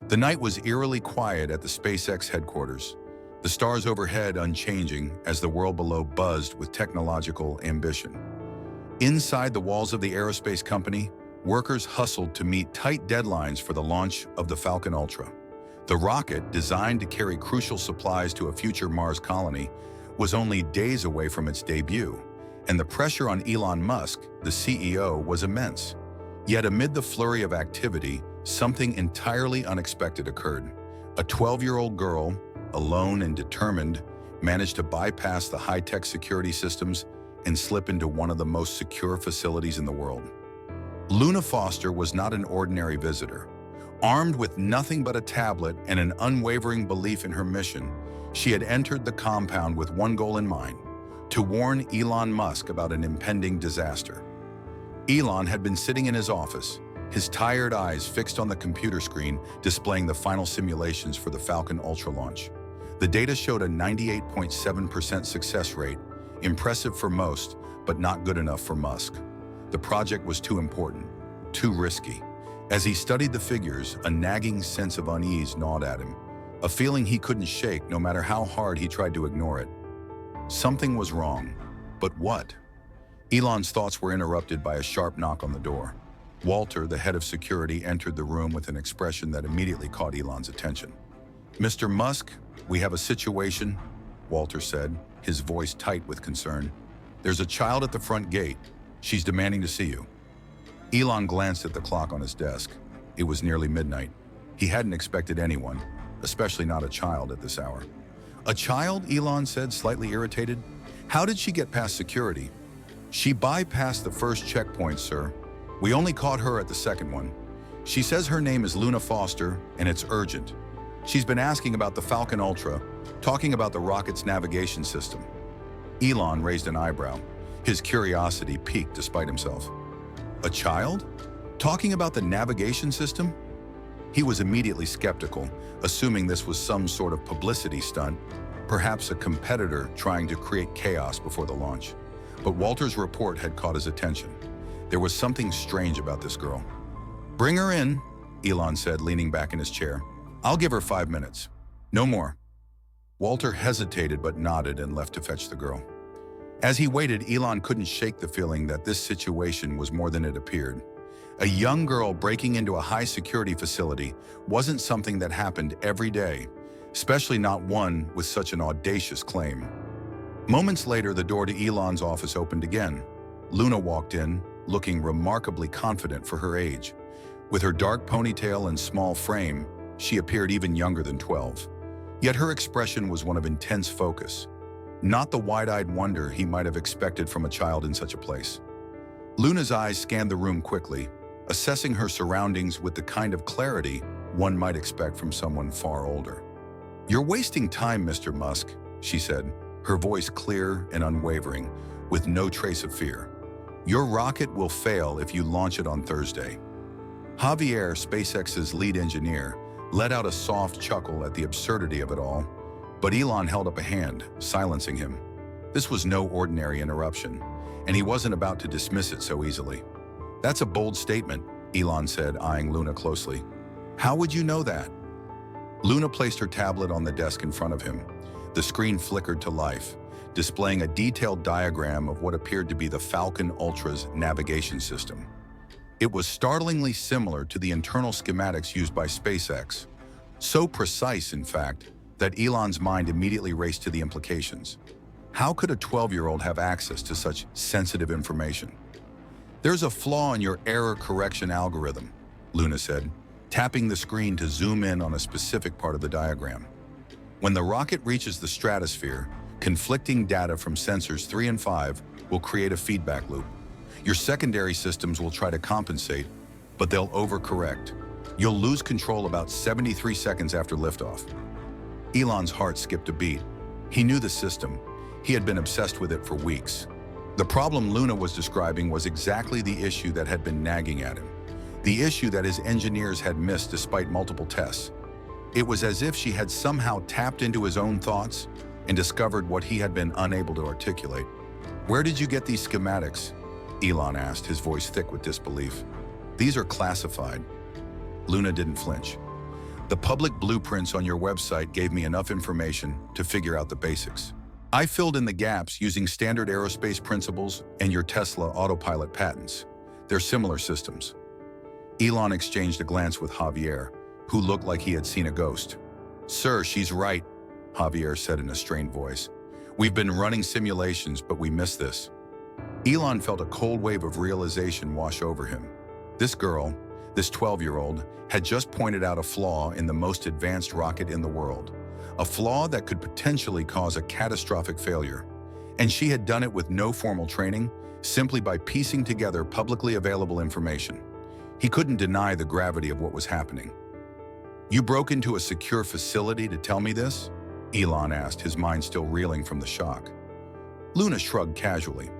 The night was eerily quiet at the SpaceX headquarters, the stars overhead unchanging as the world below buzzed with technological ambition. Inside the walls of the aerospace company, workers hustled to meet tight deadlines for the launch of the Falcon Ultra. The rocket, designed to carry crucial supplies to a future Mars colony, was only days away from its debut, and the pressure on Elon Musk, the CEO, was immense. Yet amid the flurry of activity, something entirely unexpected occurred. A 12-year-old girl, alone and determined, managed to bypass the high-tech security systems and slip into one of the most secure facilities in the world. Luna Foster was not an ordinary visitor. Armed with nothing but a tablet and an unwavering belief in her mission, she had entered the compound with one goal in mind: to warn Elon Musk about an impending disaster. Elon had been sitting in his office, his tired eyes fixed on the computer screen displaying the final simulations for the Falcon Ultra launch. The data showed a 98.7% success rate, impressive for most, but not good enough for Musk. The project was too important, too risky. As he studied the figures, a nagging sense of unease gnawed at him, a feeling he couldn't shake no matter how hard he tried to ignore it. Something was wrong, but what? Elon's thoughts were interrupted by a sharp knock on the door. Walter, the head of security, entered the room with an expression that immediately caught Elon's attention. "Mr. Musk, we have a situation," Walter said, his voice tight with concern. "There's a child at the front gate. She's demanding to see you." Elon glanced at the clock on his desk. It was nearly midnight. He hadn't expected anyone, especially not a child, at this hour. "A child?" Elon said, slightly irritated. "How did she get past security?" "She bypassed the first checkpoint, sir. We only caught her at the second one. She says her name is Luna Foster, and it's urgent. She's been asking about the Falcon Ultra, talking about the rocket's navigation system." Elon raised an eyebrow. His curiosity piqued despite himself. "A child? Talking about the navigation system?" He was immediately skeptical, assuming this was some sort of publicity stunt, perhaps a competitor trying to create chaos before the launch. But Walter's report had caught his attention. There was something strange about this girl. "Bring her in," Elon said, leaning back in his chair. "I'll give her 5 minutes. No more." Walter hesitated but nodded and left to fetch the girl. As he waited, Elon couldn't shake the feeling that this situation was more than it appeared. A young girl breaking into a high-security facility wasn't something that happened every day, especially not one with such an audacious claim. Moments later, the door to Elon's office opened again. Luna walked in, looking remarkably confident for her age. With her dark ponytail and small frame, she appeared even younger than 12. Yet her expression was one of intense focus, not the wide-eyed wonder he might have expected from a child in such a place. Luna's eyes scanned the room quickly, assessing her surroundings with the kind of clarity one might expect from someone far older. "You're wasting time, Mr. Musk," she said, her voice clear and unwavering, with no trace of fear. "Your rocket will fail if you launch it on Thursday." Javier, SpaceX's lead engineer, let out a soft chuckle at the absurdity of it all, but Elon held up a hand, silencing him. This was no ordinary interruption, and he wasn't about to dismiss it so easily. "That's a bold statement," Elon said, eyeing Luna closely. "How would you know that?" Luna placed her tablet on the desk in front of him. The screen flickered to life, displaying a detailed diagram of what appeared to be the Falcon Ultra's navigation system. It was startlingly similar to the internal schematics used by SpaceX, so precise, in fact, that Elon's mind immediately raced to the implications. How could a 12-year-old have access to such sensitive information? "There's a flaw in your error correction algorithm," Luna said, tapping the screen to zoom in on a specific part of the diagram. "When the rocket reaches the stratosphere, conflicting data from sensors 3 and 5 will create a feedback loop. Your secondary systems will try to compensate, but they'll overcorrect. You'll lose control about 73 seconds after liftoff." Elon's heart skipped a beat. He knew the system. He had been obsessed with it for weeks. The problem Luna was describing was exactly the issue that had been nagging at him, the issue that his engineers had missed despite multiple tests. It was as if she had somehow tapped into his own thoughts and discovered what he had been unable to articulate. "Where did you get these schematics?" Elon asked, his voice thick with disbelief. "These are classified." Luna didn't flinch. The public blueprints on your website gave me enough information to figure out the basics. I filled in the gaps using standard aerospace principles and your Tesla autopilot patents. They're similar systems. Elon exchanged a glance with Javier, who looked like he had seen a ghost. "Sir, she's right," Javier said in a strained voice. "We've been running simulations, but we missed this." Elon felt a cold wave of realization wash over him. This girl, this 12-year-old, had just pointed out a flaw in the most advanced rocket in the world, a flaw that could potentially cause a catastrophic failure. And she had done it with no formal training, simply by piecing together publicly available information. He couldn't deny the gravity of what was happening. "You broke into a secure facility to tell me this?" Elon asked, his mind still reeling from the shock. Luna shrugged casually.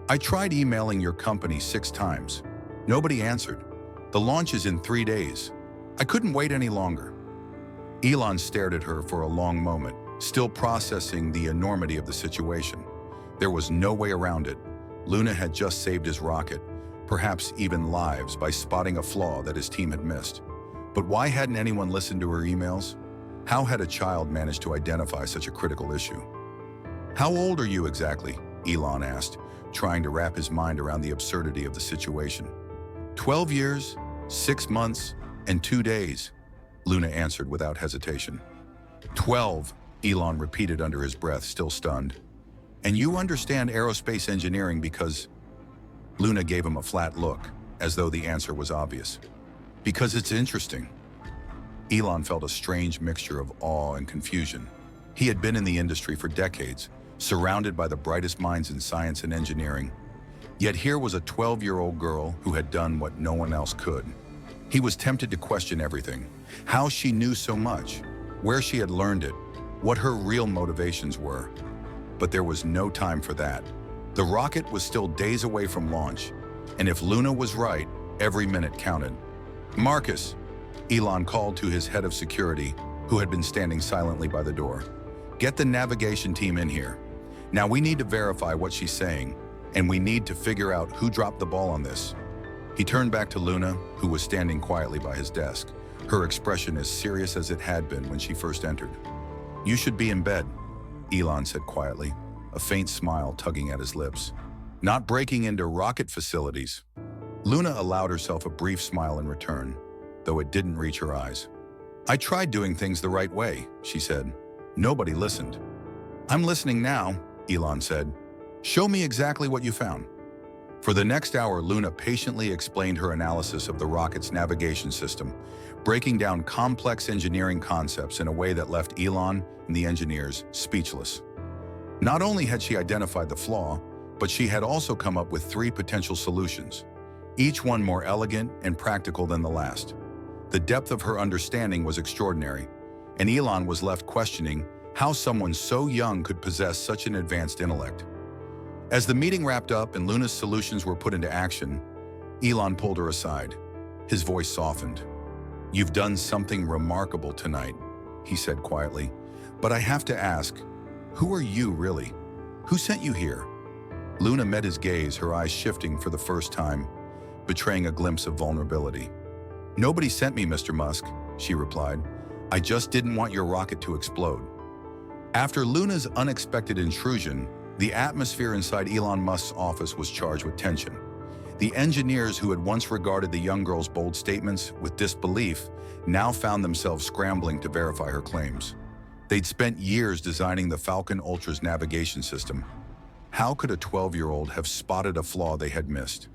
"I tried emailing your company 6 times. Nobody answered. The launch is in 3 days. I couldn't wait any longer." Elon stared at her for a long moment, still processing the enormity of the situation. There was no way around it. Luna had just saved his rocket, perhaps even lives, by spotting a flaw that his team had missed. But why hadn't anyone listened to her emails? How had a child managed to identify such a critical issue? "How old are you exactly?" Elon asked, trying to wrap his mind around the absurdity of the situation. 12 years, 6 months, and 2 days, Luna answered without hesitation. 12, Elon repeated under his breath, still stunned. "And you understand aerospace engineering because—" Luna gave him a flat look, as though the answer was obvious. "Because it's interesting." Elon felt a strange mixture of awe and confusion. He had been in the industry for decades, surrounded by the brightest minds in science and engineering. Yet here was a 12-year-old girl who had done what no one else could. He was tempted to question everything: how she knew so much, where she had learned it, what her real motivations were. But there was no time for that. The rocket was still days away from launch, and if Luna was right, every minute counted. "Marcus," Elon called to his head of security, who had been standing silently by the door. "Get the navigation team in here. Now we need to verify what she's saying, and we need to figure out who dropped the ball on this." He turned back to Luna, who was standing quietly by his desk, her expression as serious as it had been when she first entered. "You should be in bed," Elon said quietly, a faint smile tugging at his lips. "Not breaking into rocket facilities." Luna allowed herself a brief smile in return, though it didn't reach her eyes. "I tried doing things the right way," she said. "Nobody listened." "I'm listening now," Elon said. "Show me exactly what you found." For the next hour, Luna patiently explained her analysis of the rocket's navigation system, breaking down complex engineering concepts in a way that left Elon and the engineers speechless. Not only had she identified the flaw, but she had also come up with 3 potential solutions, each one more elegant and practical than the last. The depth of her understanding was extraordinary, and Elon was left questioning how someone so young could possess such an advanced intellect. As the meeting wrapped up and Luna's solutions were put into action, Elon pulled her aside. His voice softened. "You've done something remarkable tonight," he said quietly. "But I have to ask, who are you really? Who sent you here?" Luna met his gaze, her eyes shifting for the first time, betraying a glimpse of vulnerability. "Nobody sent me, Mr. Musk," she replied. "I just didn't want your rocket to explode." After Luna's unexpected intrusion, the atmosphere inside Elon Musk's office was charged with tension. The engineers who had once regarded the young girl's bold statements with disbelief now found themselves scrambling to verify her claims. They'd spent years designing the Falcon Ultra's navigation system. How could a 12-year-old have spotted a flaw they had missed?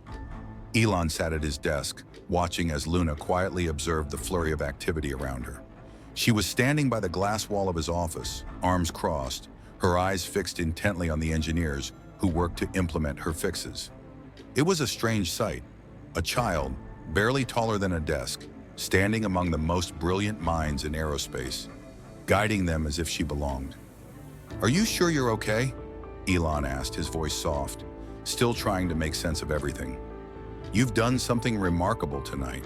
Elon sat at his desk, watching as Luna quietly observed the flurry of activity around her. She was standing by the glass wall of his office, arms crossed, her eyes fixed intently on the engineers who worked to implement her fixes. It was a strange sight, a child, barely taller than a desk, standing among the most brilliant minds in aerospace, guiding them as if she belonged. "Are you sure you're okay?" Elon asked, his voice soft, still trying to make sense of everything. "You've done something remarkable tonight."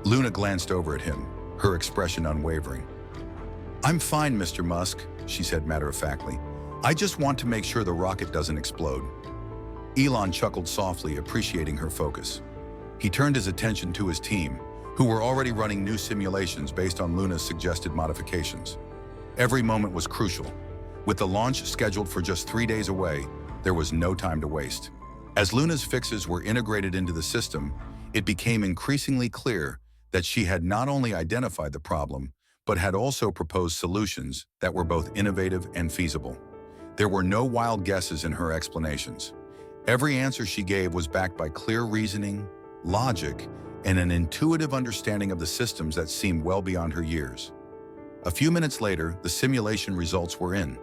Luna glanced over at him, her expression unwavering. "I'm fine, Mr. Musk," she said matter-of-factly. "I just want to make sure the rocket doesn't explode." Elon chuckled softly, appreciating her focus. He turned his attention to his team, who were already running new simulations based on Luna's suggested modifications. Every moment was crucial. With the launch scheduled for just 3 days away, there was no time to waste. As Luna's fixes were integrated into the system, it became increasingly clear that she had not only identified the problem, but had also proposed solutions that were both innovative and feasible. There were no wild guesses in her explanations. Every answer she gave was backed by clear reasoning, logic, and an intuitive understanding of the systems that seemed well beyond her years. A few minutes later, the simulation results were in.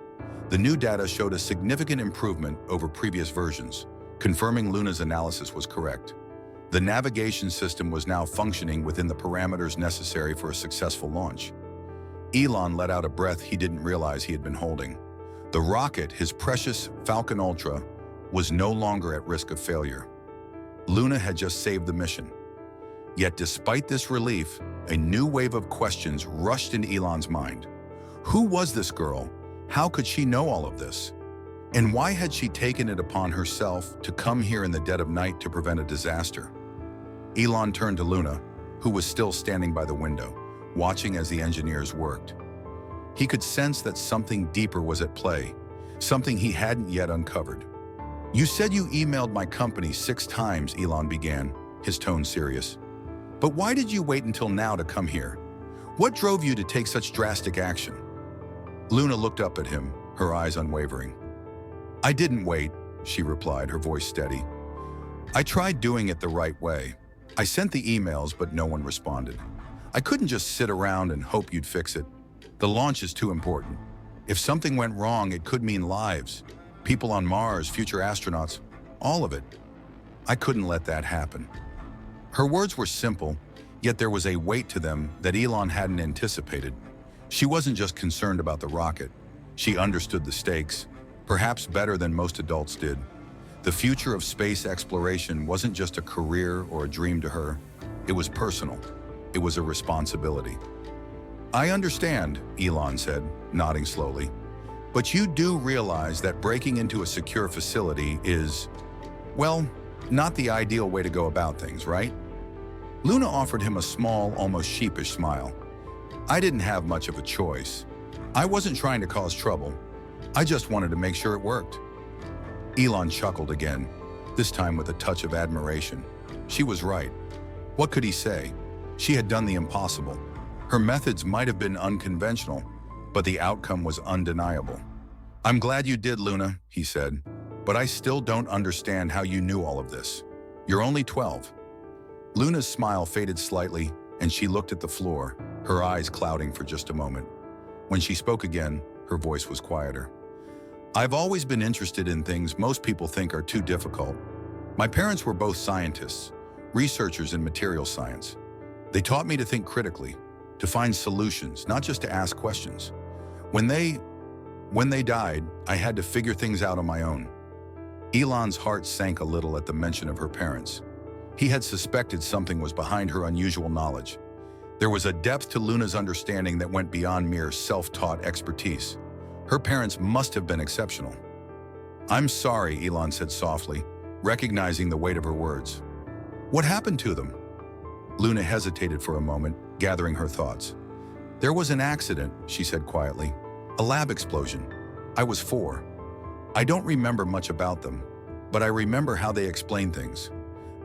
The new data showed a significant improvement over previous versions, confirming Luna's analysis was correct. The navigation system was now functioning within the parameters necessary for a successful launch. Elon let out a breath he didn't realize he had been holding. The rocket, his precious Falcon Ultra, was no longer at risk of failure. Luna had just saved the mission. Yet despite this relief, a new wave of questions rushed into Elon's mind. Who was this girl? How could she know all of this? And why had she taken it upon herself to come here in the dead of night to prevent a disaster? Elon turned to Luna, who was still standing by the window, watching as the engineers worked. He could sense that something deeper was at play, something he hadn't yet uncovered. "You said you emailed my company 6 times, Elon began, his tone serious. "But why did you wait until now to come here? What drove you to take such drastic action?" Luna looked up at him, her eyes unwavering. "I didn't wait," she replied, her voice steady. "I tried doing it the right way. I sent the emails, but no one responded. I couldn't just sit around and hope you'd fix it. The launch is too important. If something went wrong, it could mean lives. People on Mars, future astronauts, all of it. I couldn't let that happen." Her words were simple, yet there was a weight to them that Elon hadn't anticipated. She wasn't just concerned about the rocket. She understood the stakes, perhaps better than most adults did. The future of space exploration wasn't just a career or a dream to her. It was personal. It was a responsibility. "I understand," Elon said, nodding slowly. "But you do realize that breaking into a secure facility is, well, not the ideal way to go about things, right?" Luna offered him a small, almost sheepish smile. "I didn't have much of a choice. I wasn't trying to cause trouble. I just wanted to make sure it worked." Elon chuckled again, this time with a touch of admiration. She was right. What could he say? She had done the impossible. Her methods might have been unconventional, but the outcome was undeniable. "I'm glad you did, Luna," he said, "but I still don't understand how you knew all of this. You're only 12. Luna's smile faded slightly, and she looked at the floor, her eyes clouding for just a moment. When she spoke again, her voice was quieter. "I've always been interested in things most people think are too difficult. My parents were both scientists, researchers in material science. They taught me to think critically, to find solutions, not just to ask questions. When they died, I had to figure things out on my own." Elon's heart sank a little at the mention of her parents. He had suspected something was behind her unusual knowledge. There was a depth to Luna's understanding that went beyond mere self-taught expertise. Her parents must have been exceptional. "I'm sorry," Elon said softly, recognizing the weight of her words. "What happened to them?" Luna hesitated for a moment, gathering her thoughts. "There was an accident," she said quietly. "A lab explosion. I was 4. I don't remember much about them, but I remember how they explained things.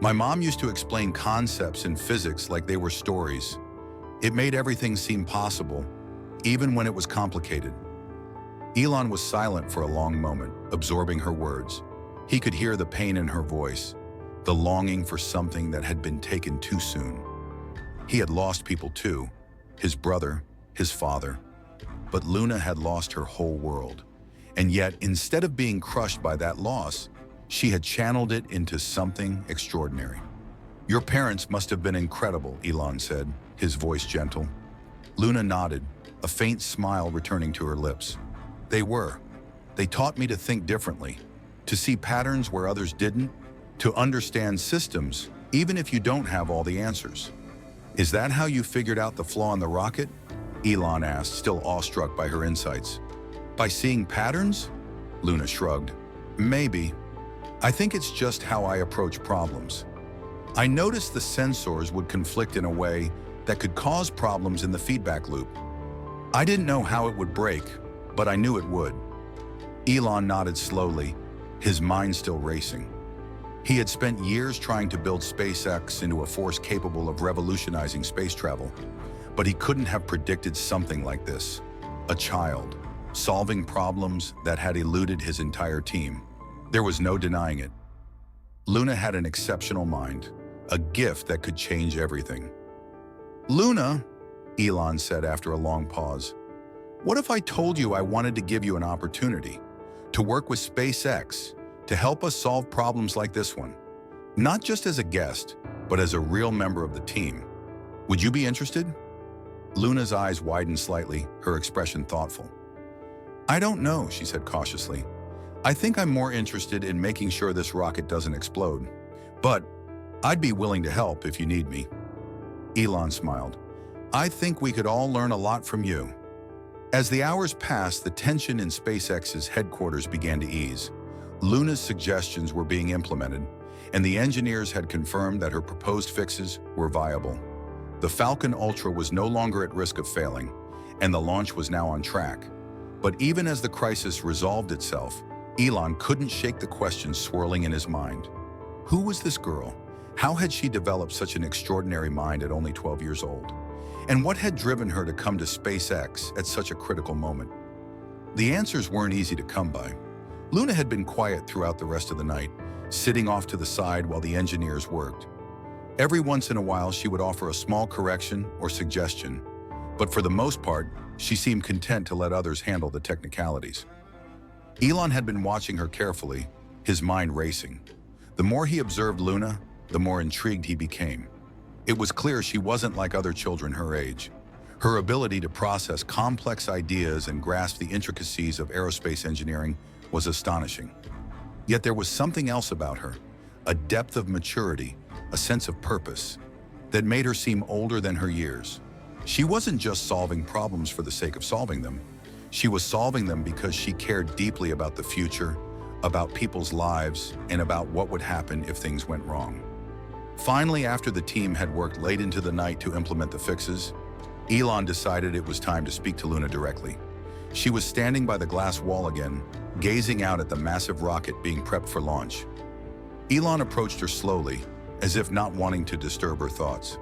My mom used to explain concepts in physics like they were stories. It made everything seem possible, even when it was complicated." Elon was silent for a long moment, absorbing her words. He could hear the pain in her voice, the longing for something that had been taken too soon. He had lost people too, his brother, his father. But Luna had lost her whole world. And yet, instead of being crushed by that loss, she had channeled it into something extraordinary. "Your parents must have been incredible," Elon said, his voice gentle. Luna nodded, a faint smile returning to her lips. "They were. They taught me to think differently, to see patterns where others didn't, to understand systems, even if you don't have all the answers." "Is that how you figured out the flaw in the rocket?" Elon asked, still awestruck by her insights. "By seeing patterns?" Luna shrugged. "Maybe. I think it's just how I approach problems. I noticed the sensors would conflict in a way that could cause problems in the feedback loop. I didn't know how it would break, but I knew it would. Elon nodded slowly, his mind still racing. He had spent years trying to build SpaceX into a force capable of revolutionizing space travel, but he couldn't have predicted something like this. A child, solving problems that had eluded his entire team. There was no denying it. Luna had an exceptional mind, a gift that could change everything. "Luna," Elon said after a long pause, "what if I told you I wanted to give you an opportunity to work with SpaceX to help us solve problems like this one? Not just as a guest, but as a real member of the team. Would you be interested?" Luna's eyes widened slightly, her expression thoughtful. "I don't know," she said cautiously. "I think I'm more interested in making sure this rocket doesn't explode. But I'd be willing to help if you need me." Elon smiled. "I think we could all learn a lot from you." As the hours passed, the tension in SpaceX's headquarters began to ease. Luna's suggestions were being implemented, and the engineers had confirmed that her proposed fixes were viable. The Falcon Ultra was no longer at risk of failing, and the launch was now on track. But even as the crisis resolved itself, Elon couldn't shake the questions swirling in his mind. Who was this girl? How had she developed such an extraordinary mind at only 12 years old? And what had driven her to come to SpaceX at such a critical moment? The answers weren't easy to come by. Luna had been quiet throughout the rest of the night, sitting off to the side while the engineers worked. Every once in a while, she would offer a small correction or suggestion, but for the most part, she seemed content to let others handle the technicalities. Elon had been watching her carefully, his mind racing. The more he observed Luna, the more intrigued he became. It was clear she wasn't like other children her age. Her ability to process complex ideas and grasp the intricacies of aerospace engineering was astonishing. Yet there was something else about her, a depth of maturity, a sense of purpose, that made her seem older than her years. She wasn't just solving problems for the sake of solving them. She was solving them because she cared deeply about the future, about people's lives, and about what would happen if things went wrong. Finally, after the team had worked late into the night to implement the fixes, Elon decided it was time to speak to Luna directly. She was standing by the glass wall again, gazing out at the massive rocket being prepped for launch. Elon approached her slowly, as if not wanting to disturb her thoughts.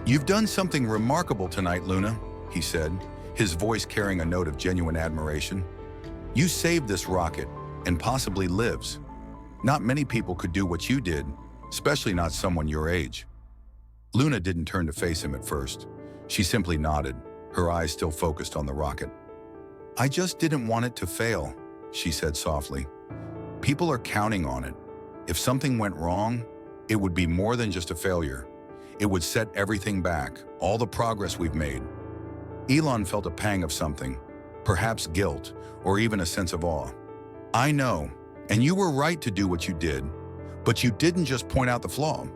"You've done something remarkable tonight, Luna," he said, his voice carrying a note of genuine admiration. "You saved this rocket, and possibly lives. Not many people could do what you did, especially not someone your age." Luna didn't turn to face him at first. She simply nodded, her eyes still focused on the rocket. "I just didn't want it to fail," she said softly. "People are counting on it. If something went wrong, it would be more than just a failure. It would set everything back, all the progress we've made." Elon felt a pang of something, perhaps guilt, or even a sense of awe. "I know, and you were right to do what you did. But you didn't just point out the flaw.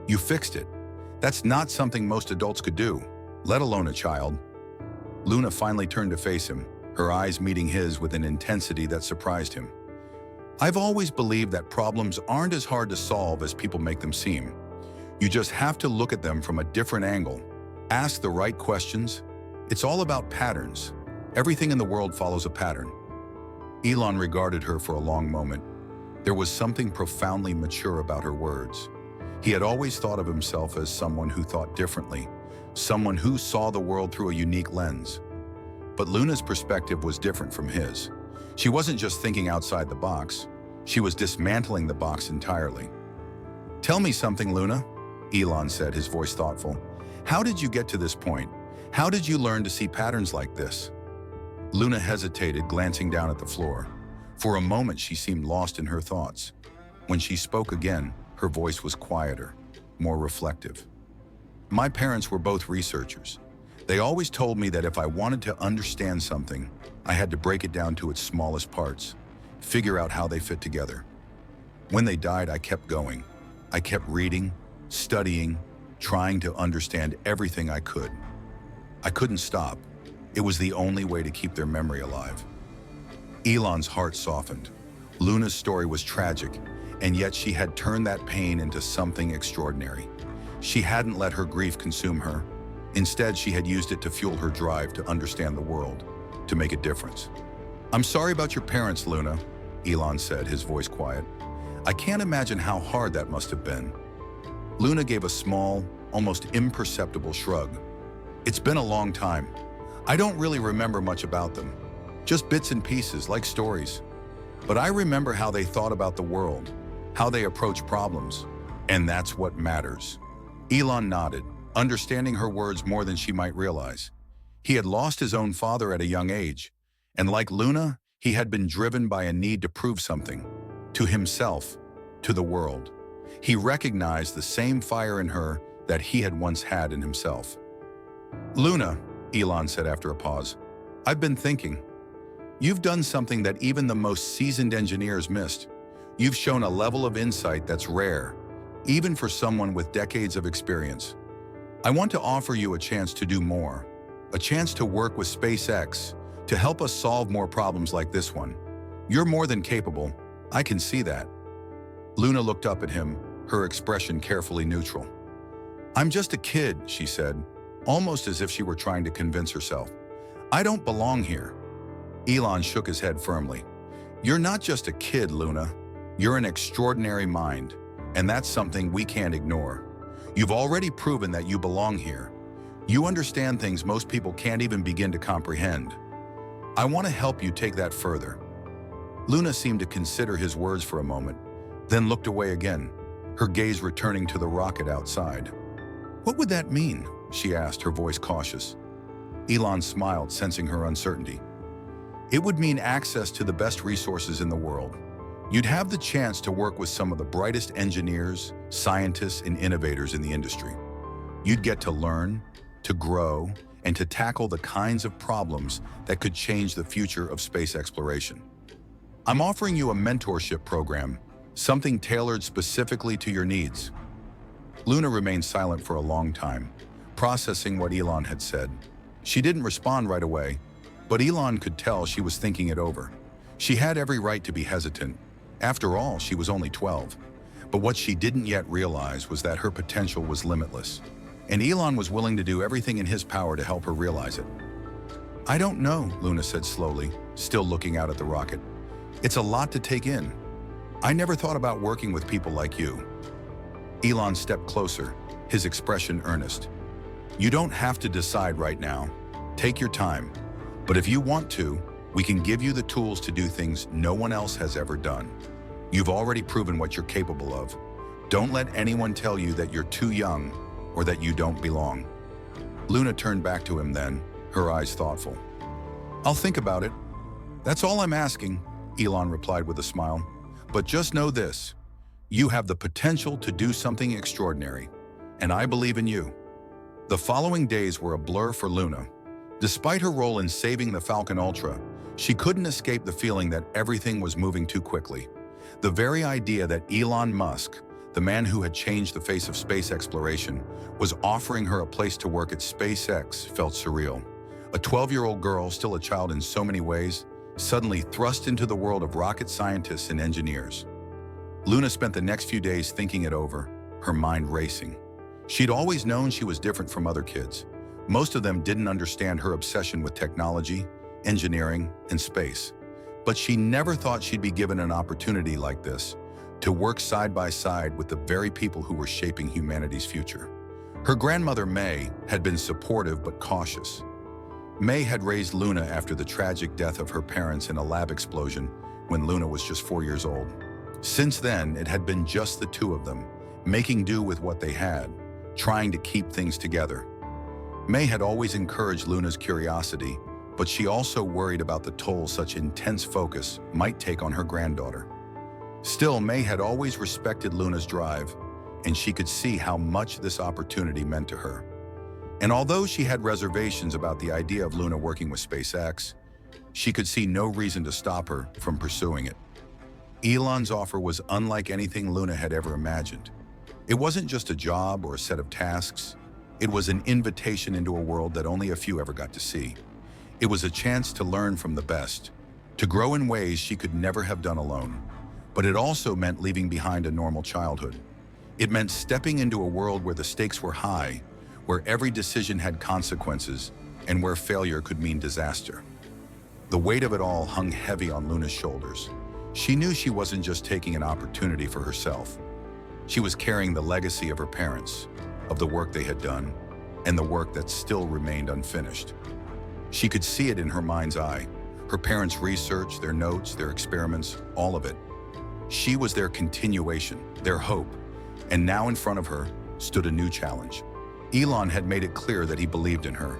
You fixed it. That's not something most adults could do, let alone a child." Luna finally turned to face him, her eyes meeting his with an intensity that surprised him. "I've always believed that problems aren't as hard to solve as people make them seem. You just have to look at them from a different angle, ask the right questions. It's all about patterns. Everything in the world follows a pattern." Elon regarded her for a long moment. There was something profoundly mature about her words. He had always thought of himself as someone who thought differently, someone who saw the world through a unique lens. But Luna's perspective was different from his. She wasn't just thinking outside the box, she was dismantling the box entirely. "Tell me something, Luna," Elon said, his voice thoughtful. "How did you get to this point? How did you learn to see patterns like this?" Luna hesitated, glancing down at the floor. For a moment, she seemed lost in her thoughts. When she spoke again, her voice was quieter, more reflective. "My parents were both researchers. They always told me that if I wanted to understand something, I had to break it down to its smallest parts, figure out how they fit together. When they died, I kept going. I kept reading, studying, trying to understand everything I could. I couldn't stop. It was the only way to keep their memory alive." Elon's heart softened. Luna's story was tragic, and yet she had turned that pain into something extraordinary. She hadn't let her grief consume her. Instead, she had used it to fuel her drive to understand the world, to make a difference. "I'm sorry about your parents, Luna," Elon said, his voice quiet. "I can't imagine how hard that must have been." Luna gave a small, almost imperceptible shrug. "It's been a long time. I don't really remember much about them. Just bits and pieces, like stories. But I remember how they thought about the world, how they approach problems, and that's what matters." Elon nodded, understanding her words more than she might realize. He had lost his own father at a young age, and like Luna, he had been driven by a need to prove something, to himself, to the world. He recognized the same fire in her that he had once had in himself. "Luna," Elon said after a pause, "I've been thinking. You've done something that even the most seasoned engineers missed. You've shown a level of insight that's rare, even for someone with decades of experience. I want to offer you a chance to do more, a chance to work with SpaceX, to help us solve more problems like this one. You're more than capable. I can see that." Luna looked up at him, her expression carefully neutral. "I'm just a kid," she said, almost as if she were trying to convince herself. "I don't belong here." Elon shook his head firmly. "You're not just a kid, Luna. You're an extraordinary mind, and that's something we can't ignore. You've already proven that you belong here. You understand things most people can't even begin to comprehend. I want to help you take that further." Luna seemed to consider his words for a moment, then looked away again, her gaze returning to the rocket outside. "What would that mean?" she asked, her voice cautious. Elon smiled, sensing her uncertainty. "It would mean access to the best resources in the world. You'd have the chance to work with some of the brightest engineers, scientists, and innovators in the industry. You'd get to learn, to grow, and to tackle the kinds of problems that could change the future of space exploration. I'm offering you a mentorship program, something tailored specifically to your needs." Luna remained silent for a long time, processing what Elon had said. She didn't respond right away, but Elon could tell she was thinking it over. She had every right to be hesitant. After all, she was only 12. But what she didn't yet realize was that her potential was limitless, and Elon was willing to do everything in his power to help her realize it. "I don't know," Luna said slowly, still looking out at the rocket. "It's a lot to take in. I never thought about working with people like you." Elon stepped closer, his expression earnest. "You don't have to decide right now. Take your time. But if you want to, we can give you the tools to do things no one else has ever done. You've already proven what you're capable of. Don't let anyone tell you that you're too young or that you don't belong." Luna turned back to him then, her eyes thoughtful. "I'll think about it. That's all I'm asking," Elon replied with a smile. "But just know this. You have the potential to do something extraordinary, and I believe in you." The following days were a blur for Luna. Despite her role in saving the Falcon Ultra, she couldn't escape the feeling that everything was moving too quickly. The very idea that Elon Musk, the man who had changed the face of space exploration, was offering her a place to work at SpaceX felt surreal. A 12-year-old girl, still a child in so many ways, suddenly thrust into the world of rocket scientists and engineers. Luna spent the next few days thinking it over, her mind racing. She'd always known she was different from other kids. Most of them didn't understand her obsession with technology, engineering, and space. But she never thought she'd be given an opportunity like this, to work side by side with the very people who were shaping humanity's future. Her grandmother, May, had been supportive but cautious. May had raised Luna after the tragic death of her parents in a lab explosion when Luna was just 4 years old. Since then, it had been just the two of them, making do with what they had, trying to keep things together. May had always encouraged Luna's curiosity, but she also worried about the toll such intense focus might take on her granddaughter. Still, May had always respected Luna's drive, and she could see how much this opportunity meant to her. And although she had reservations about the idea of Luna working with SpaceX, she could see no reason to stop her from pursuing it. Elon's offer was unlike anything Luna had ever imagined. It wasn't just a job or a set of tasks. It was an invitation into a world that only a few ever got to see. It was a chance to learn from the best, to grow in ways she could never have done alone. but it also meant leaving behind a normal childhood. It meant stepping into a world where the stakes were high, where every decision had consequences, and where failure could mean disaster. The weight of it all hung heavy on Luna's shoulders. She knew she wasn't just taking an opportunity for herself. She was carrying the legacy of her parents, of the work they had done, and the work that still remained unfinished. She could see it in her mind's eye. Her parents' research, their notes, their experiments, all of it. She was their continuation, their hope. And now in front of her stood a new challenge. Elon had made it clear that he believed in her,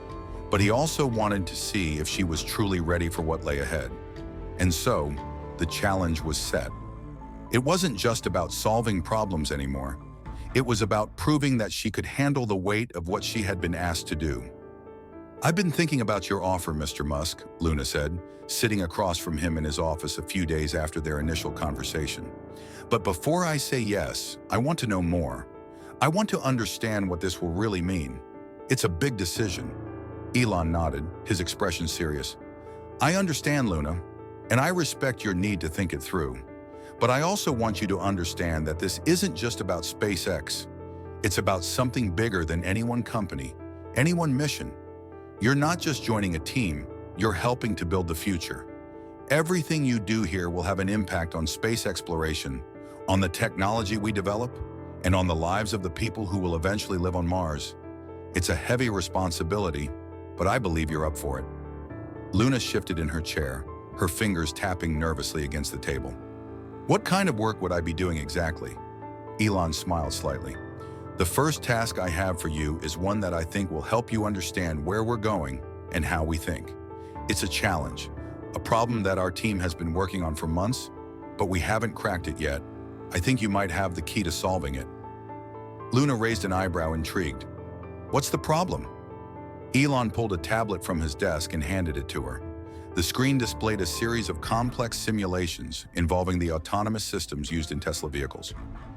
but he also wanted to see if she was truly ready for what lay ahead. And so, the challenge was set. It wasn't just about solving problems anymore. It was about proving that she could handle the weight of what she had been asked to do. "I've been thinking about your offer, Mr. Musk," Luna said, sitting across from him in his office a few days after their initial conversation. "But before I say yes, I want to know more. I want to understand what this will really mean. It's a big decision." Elon nodded, his expression serious. "I understand, Luna, and I respect your need to think it through. But I also want you to understand that this isn't just about SpaceX. It's about something bigger than any one company, any one mission. You're not just joining a team, you're helping to build the future. Everything you do here will have an impact on space exploration, on the technology we develop, and on the lives of the people who will eventually live on Mars. It's a heavy responsibility, but I believe you're up for it." Luna shifted in her chair, her fingers tapping nervously against the table. "What kind of work would I be doing exactly?" Elon smiled slightly. "The first task I have for you is one that I think will help you understand where we're going and how we think. It's a challenge, a problem that our team has been working on for months, but we haven't cracked it yet. I think you might have the key to solving it." Luna raised an eyebrow, intrigued. "What's the problem?" Elon pulled a tablet from his desk and handed it to her. The screen displayed a series of complex simulations involving the autonomous systems used in Tesla vehicles.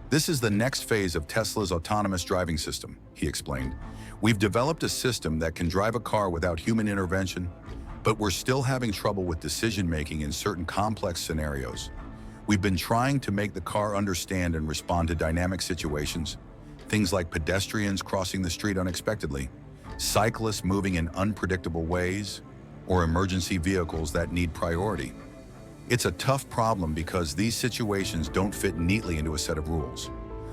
"This is the next phase of Tesla's autonomous driving system," he explained. "We've developed a system that can drive a car without human intervention, but we're still having trouble with decision-making in certain complex scenarios. We've been trying to make the car understand and respond to dynamic situations, things like pedestrians crossing the street unexpectedly, cyclists moving in unpredictable ways, or emergency vehicles that need priority. It's a tough problem because these situations don't fit neatly into a set of rules.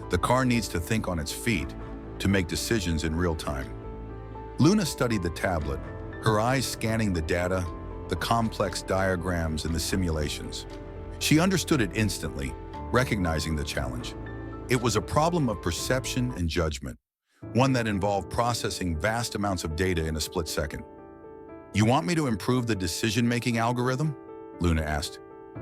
The car needs to think on its feet to make decisions in real time." Luna studied the tablet, her eyes scanning the data, the complex diagrams, and the simulations. She understood it instantly, recognizing the challenge. It was a problem of perception and judgment, one that involved processing vast amounts of data in a split second. "You want me to improve the decision-making algorithm?" Luna asked.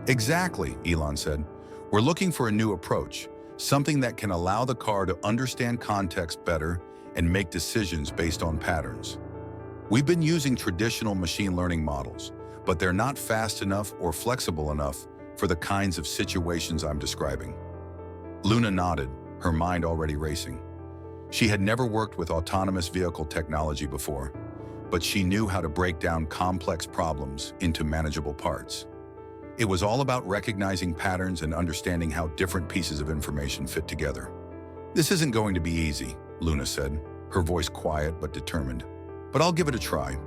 "Exactly," Elon said. "We're looking for a new approach, something that can allow the car to understand context better and make decisions based on patterns. We've been using traditional machine learning models, but they're not fast enough or flexible enough for the kinds of situations I'm describing." Luna nodded, her mind already racing. She had never worked with autonomous vehicle technology before, but she knew how to break down complex problems into manageable parts. It was all about recognizing patterns and understanding how different pieces of information fit together. "This isn't going to be easy," Luna said, her voice quiet but determined. "But I'll give it a try."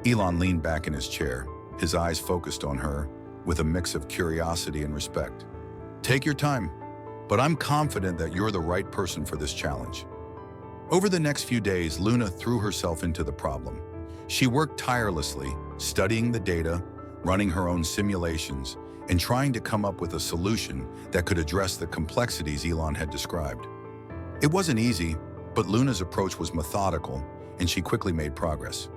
Elon leaned back in his chair, his eyes focused on her, with a mix of curiosity and respect. "Take your time, but I'm confident that you're the right person for this challenge." Over the next few days, Luna threw herself into the problem. She worked tirelessly, studying the data, running her own simulations, and trying to come up with a solution that could address the complexities Elon had described. It wasn't easy, but Luna's approach was methodical, and she quickly made progress.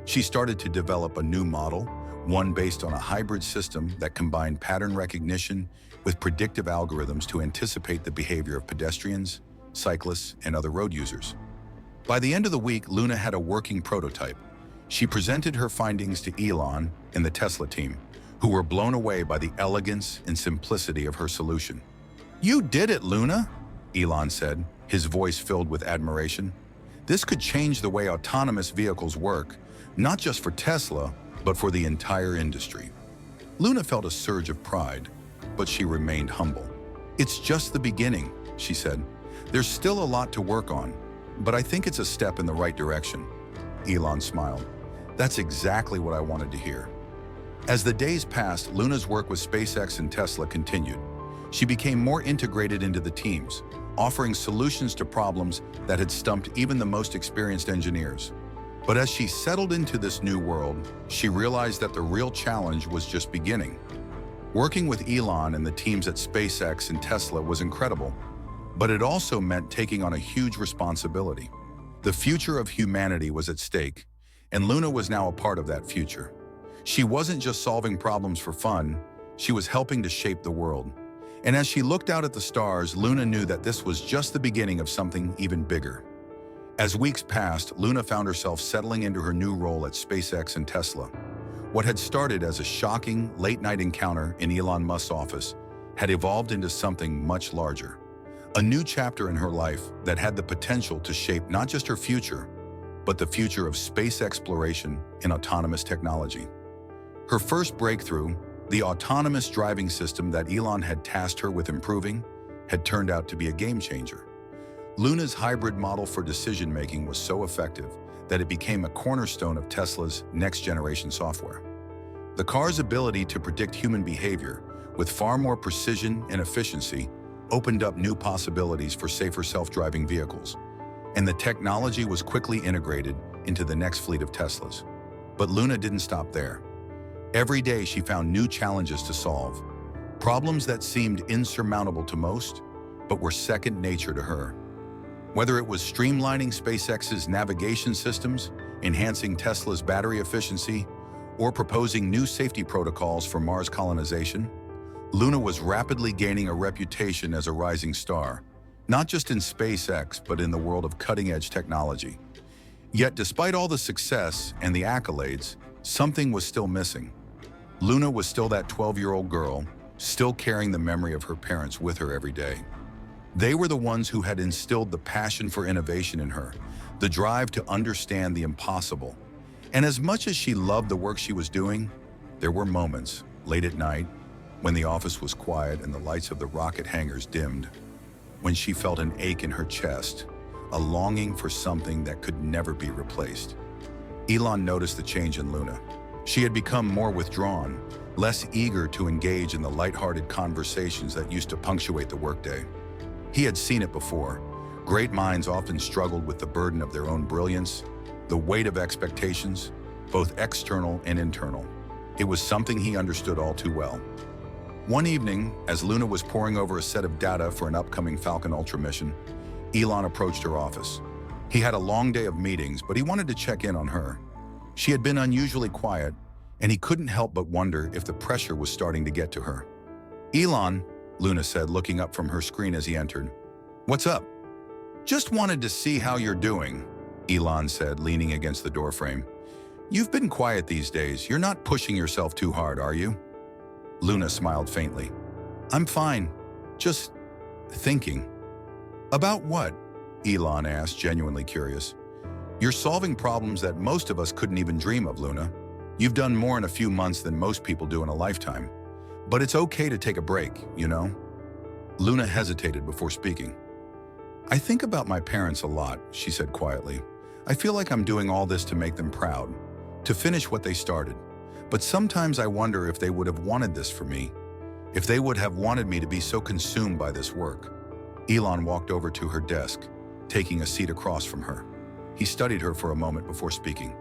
She started to develop a new model, one based on a hybrid system that combined pattern recognition with predictive algorithms to anticipate the behavior of pedestrians, cyclists, and other road users. By the end of the week, Luna had a working prototype. She presented her findings to Elon and the Tesla team, who were blown away by the elegance and simplicity of her solution. "You did it, Luna," Elon said, his voice filled with admiration. "This could change the way autonomous vehicles work, not just for Tesla, but for the entire industry." Luna felt a surge of pride, but she remained humble. "It's just the beginning," she said. "There's still a lot to work on, but I think it's a step in the right direction." Elon smiled. "That's exactly what I wanted to hear." As the days passed, Luna's work with SpaceX and Tesla continued. She became more integrated into the teams, offering solutions to problems that had stumped even the most experienced engineers. But as she settled into this new world, she realized that the real challenge was just beginning. Working with Elon and the teams at SpaceX and Tesla was incredible, but it also meant taking on a huge responsibility. The future of humanity was at stake, and Luna was now a part of that future. She wasn't just solving problems for fun, she was helping to shape the world. And as she looked out at the stars, Luna knew that this was just the beginning of something even bigger. As weeks passed, Luna found herself settling into her new role at SpaceX and Tesla. What had started as a shocking, late-night encounter in Elon Musk's office had evolved into something much larger. A new chapter in her life that had the potential to shape not just her future, but the future of space exploration and autonomous technology. Her first breakthrough, the autonomous driving system that Elon had tasked her with improving, had turned out to be a game-changer. Luna's hybrid model for decision-making was so effective that it became a cornerstone of Tesla's next-generation software. The car's ability to predict human behavior with far more precision and efficiency opened up new possibilities for safer self-driving vehicles, and the technology was quickly integrated into the next fleet of Teslas. But Luna didn't stop there. Every day she found new challenges to solve, problems that seemed insurmountable to most, but were second nature to her. Whether it was streamlining SpaceX's navigation systems, enhancing Tesla's battery efficiency, or proposing new safety protocols for Mars colonization, Luna was rapidly gaining a reputation as a rising star, not just in SpaceX, but in the world of cutting-edge technology. Yet, despite all the success and the accolades, something was still missing. Luna was still that 12-year-old girl, still carrying the memory of her parents with her every day. They were the ones who had instilled the passion for innovation in her, the drive to understand the impossible. And as much as she loved the work she was doing, there were moments, late at night, when the office was quiet and the lights of the rocket hangars dimmed, when she felt an ache in her chest, a longing for something that could never be replaced. Elon noticed the change in Luna. She had become more withdrawn, less eager to engage in the lighthearted conversations that used to punctuate the workday. He had seen it before. Great minds often struggled with the burden of their own brilliance, the weight of expectations, both external and internal. It was something he understood all too well. One evening, as Luna was poring over a set of data for an upcoming Falcon Ultra mission, Elon approached her office. He had a long day of meetings, but he wanted to check in on her. She had been unusually quiet, and he couldn't help but wonder if the pressure was starting to get to her. "Elon," Luna said, looking up from her screen as he entered. "What's up?" "Just wanted to see how you're doing," Elon said, leaning against the doorframe. "You've been quiet these days. You're not pushing yourself too hard, are you?" Luna smiled faintly. "I'm fine. Just thinking." "About what?" Elon asked, genuinely curious. "You're solving problems that most of us couldn't even dream of, Luna. You've done more in a few months than most people do in a lifetime. But it's okay to take a break, you know?" Luna hesitated before speaking. "I think about my parents a lot," she said quietly. "I feel like I'm doing all this to make them proud, to finish what they started. But sometimes I wonder if they would have wanted this for me, if they would have wanted me to be so consumed by this work." Elon walked over to her desk, taking a seat across from her. He studied her for a moment before speaking.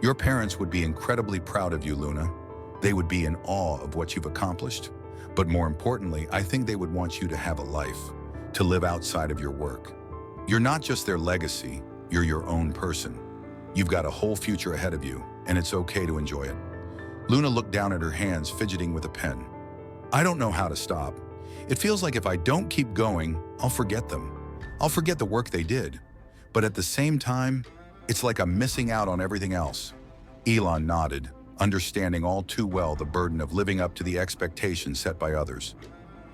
"Your parents would be incredibly proud of you, Luna. They would be in awe of what you've accomplished. But more importantly, I think they would want you to have a life, to live outside of your work. You're not just their legacy, you're your own person. You've got a whole future ahead of you, and it's okay to enjoy it." Luna looked down at her hands, fidgeting with a pen. "I don't know how to stop. It feels like if I don't keep going, I'll forget them. I'll forget the work they did. But at the same time, it's like I'm missing out on everything else." Elon nodded, understanding all too well the burden of living up to the expectations set by others.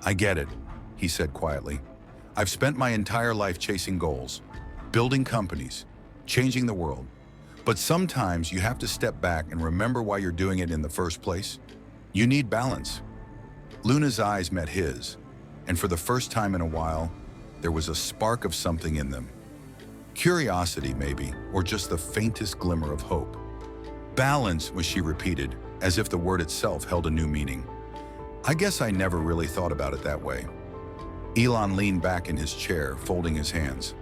"I get it," he said quietly. "I've spent my entire life chasing goals, building companies, changing the world. But sometimes you have to step back and remember why you're doing it in the first place. You need balance." Luna's eyes met his, and for the first time in a while, there was a spark of something in them. Curiosity, maybe, or just the faintest glimmer of hope. Balance, was she repeated, as if the word itself held a new meaning. I guess I never really thought about it that way. Elon leaned back in his chair, folding his hands.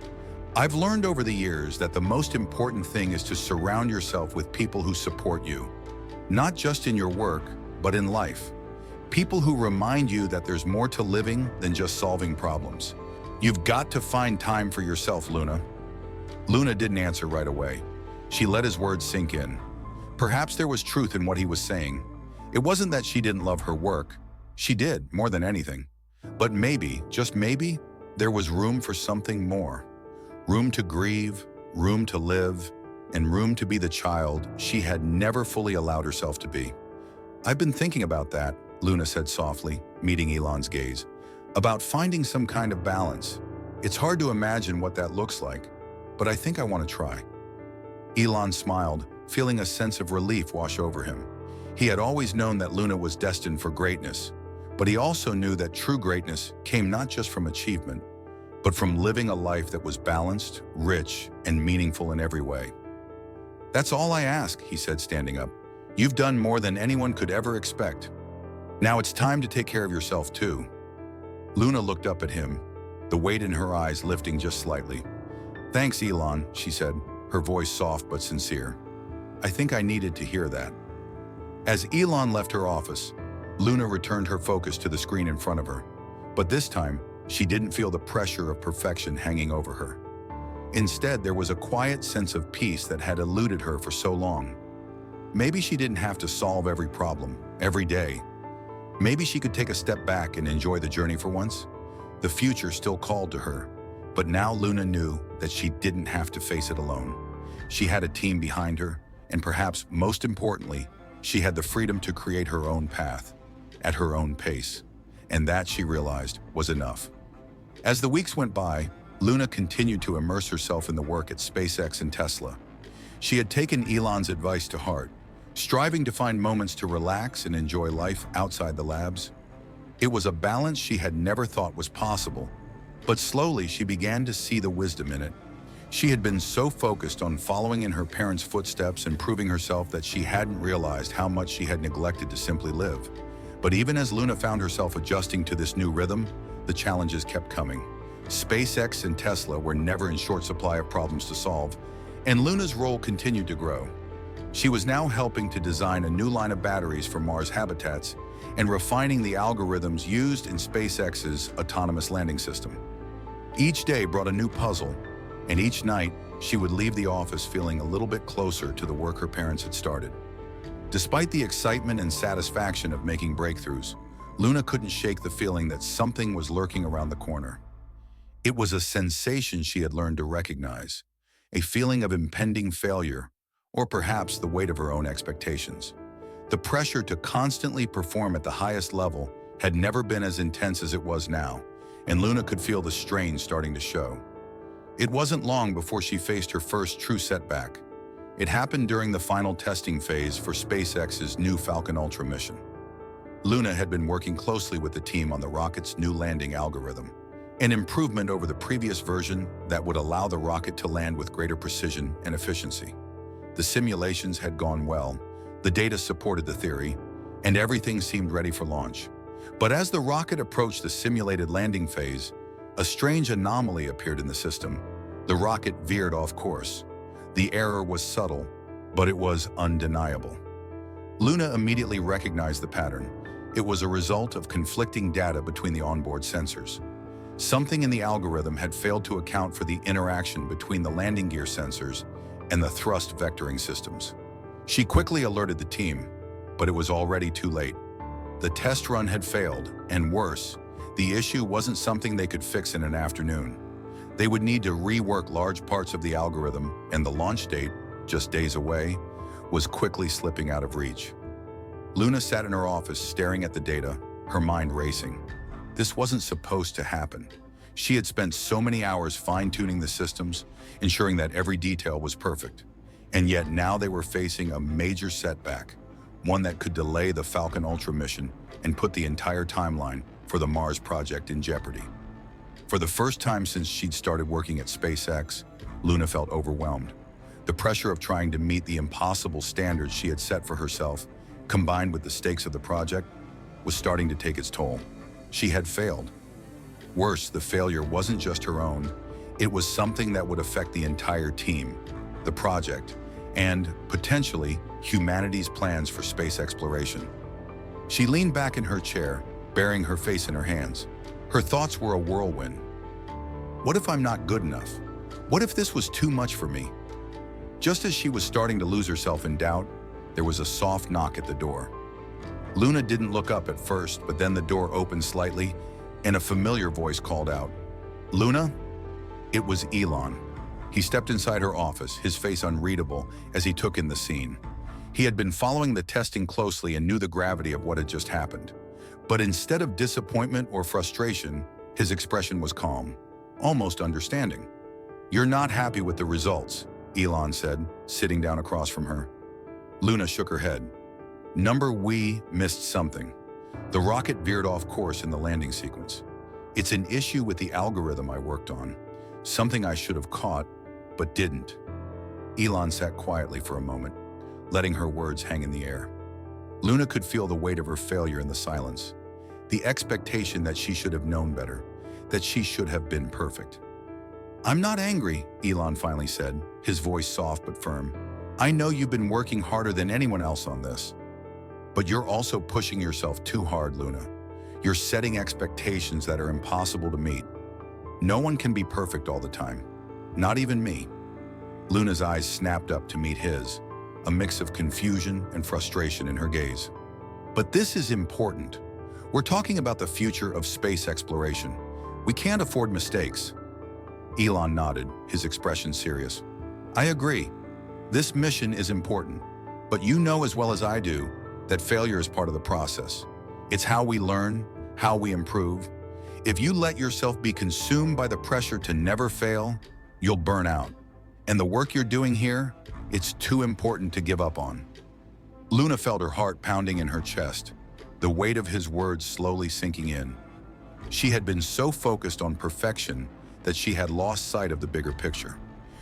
I've learned over the years that the most important thing is to surround yourself with people who support you. Not just in your work, but in life. People who remind you that there's more to living than just solving problems. You've got to find time for yourself, Luna. Luna didn't answer right away. She let his words sink in. Perhaps there was truth in what he was saying. It wasn't that she didn't love her work. She did, more than anything. But maybe, just maybe, there was room for something more. Room to grieve, room to live, and room to be the child she had never fully allowed herself to be. I've been thinking about that, Luna said softly, meeting Elon's gaze. About finding some kind of balance. It's hard to imagine what that looks like, but I think I want to try. Elon smiled, feeling a sense of relief wash over him. He had always known that Luna was destined for greatness, but he also knew that true greatness came not just from achievement, but from living a life that was balanced, rich, and meaningful in every way. That's all I ask, he said, standing up. You've done more than anyone could ever expect. Now it's time to take care of yourself too. Luna looked up at him, the weight in her eyes lifting just slightly. Thanks, Elon, she said, her voice soft but sincere. I think I needed to hear that. As Elon left her office, Luna returned her focus to the screen in front of her. But this time, she didn't feel the pressure of perfection hanging over her. Instead, there was a quiet sense of peace that had eluded her for so long. Maybe she didn't have to solve every problem, every day. Maybe she could take a step back and enjoy the journey for once. The future still called to her, but now Luna knew that she didn't have to face it alone. She had a team behind her, and perhaps most importantly, she had the freedom to create her own path, at her own pace. And that, she realized, was enough. As the weeks went by, Luna continued to immerse herself in the work at SpaceX and Tesla. She had taken Elon's advice to heart, striving to find moments to relax and enjoy life outside the labs. It was a balance she had never thought was possible, but slowly she began to see the wisdom in it. She had been so focused on following in her parents' footsteps and proving herself that she hadn't realized how much she had neglected to simply live. But even as Luna found herself adjusting to this new rhythm, the challenges kept coming. SpaceX and Tesla were never in short supply of problems to solve, and Luna's role continued to grow. She was now helping to design a new line of batteries for Mars habitats and refining the algorithms used in SpaceX's autonomous landing system. Each day brought a new puzzle, and each night she would leave the office feeling a little bit closer to the work her parents had started. Despite the excitement and satisfaction of making breakthroughs, Luna couldn't shake the feeling that something was lurking around the corner. It was a sensation she had learned to recognize, a feeling of impending failure, or perhaps the weight of her own expectations. The pressure to constantly perform at the highest level had never been as intense as it was now, and Luna could feel the strain starting to show. It wasn't long before she faced her first true setback. It happened during the final testing phase for SpaceX's new Falcon Ultra mission. Luna had been working closely with the team on the rocket's new landing algorithm, an improvement over the previous version that would allow the rocket to land with greater precision and efficiency. The simulations had gone well, the data supported the theory, and everything seemed ready for launch. But as the rocket approached the simulated landing phase, a strange anomaly appeared in the system. The rocket veered off course. The error was subtle, but it was undeniable. Luna immediately recognized the pattern. It was a result of conflicting data between the onboard sensors. Something in the algorithm had failed to account for the interaction between the landing gear sensors and the thrust vectoring systems. She quickly alerted the team, but it was already too late. The test run had failed, and worse, the issue wasn't something they could fix in an afternoon. They would need to rework large parts of the algorithm, and the launch date, just days away, was quickly slipping out of reach. Luna sat in her office staring at the data, her mind racing. This wasn't supposed to happen. She had spent so many hours fine-tuning the systems, ensuring that every detail was perfect. And yet now they were facing a major setback, one that could delay the Falcon Ultra mission and put the entire timeline for the Mars project in jeopardy. For the first time since she'd started working at SpaceX, Luna felt overwhelmed. The pressure of trying to meet the impossible standards she had set for herself, combined with the stakes of the project, was starting to take its toll. She had failed. Worse, the failure wasn't just her own. It was something that would affect the entire team, the project, and, potentially, humanity's plans for space exploration. She leaned back in her chair, burying her face in her hands. Her thoughts were a whirlwind. What if I'm not good enough? What if this was too much for me? Just as she was starting to lose herself in doubt, there was a soft knock at the door. Luna didn't look up at first, but then the door opened slightly, and a familiar voice called out, "Luna?" It was Elon. He stepped inside her office, his face unreadable as he took in the scene. He had been following the testing closely and knew the gravity of what had just happened. But instead of disappointment or frustration, his expression was calm, almost understanding. "You're not happy with the results," Elon said, sitting down across from her. Luna shook her head. "We missed something. The rocket veered off course in the landing sequence. It's an issue with the algorithm I worked on, something I should have caught, but didn't." Elon sat quietly for a moment, letting her words hang in the air. Luna could feel the weight of her failure in the silence, the expectation that she should have known better, that she should have been perfect. "I'm not angry," Elon finally said, his voice soft but firm. "I know you've been working harder than anyone else on this. But you're also pushing yourself too hard, Luna. You're setting expectations that are impossible to meet. No one can be perfect all the time, not even me." Luna's eyes snapped up to meet his, a mix of confusion and frustration in her gaze. "But this is important. We're talking about the future of space exploration. We can't afford mistakes." Elon nodded, his expression serious. "I agree. This mission is important. But you know as well as I do that failure is part of the process. It's how we learn, how we improve. If you let yourself be consumed by the pressure to never fail, you'll burn out. And the work you're doing here, it's too important to give up on." Luna felt her heart pounding in her chest, the weight of his words slowly sinking in. She had been so focused on perfection that she had lost sight of the bigger picture.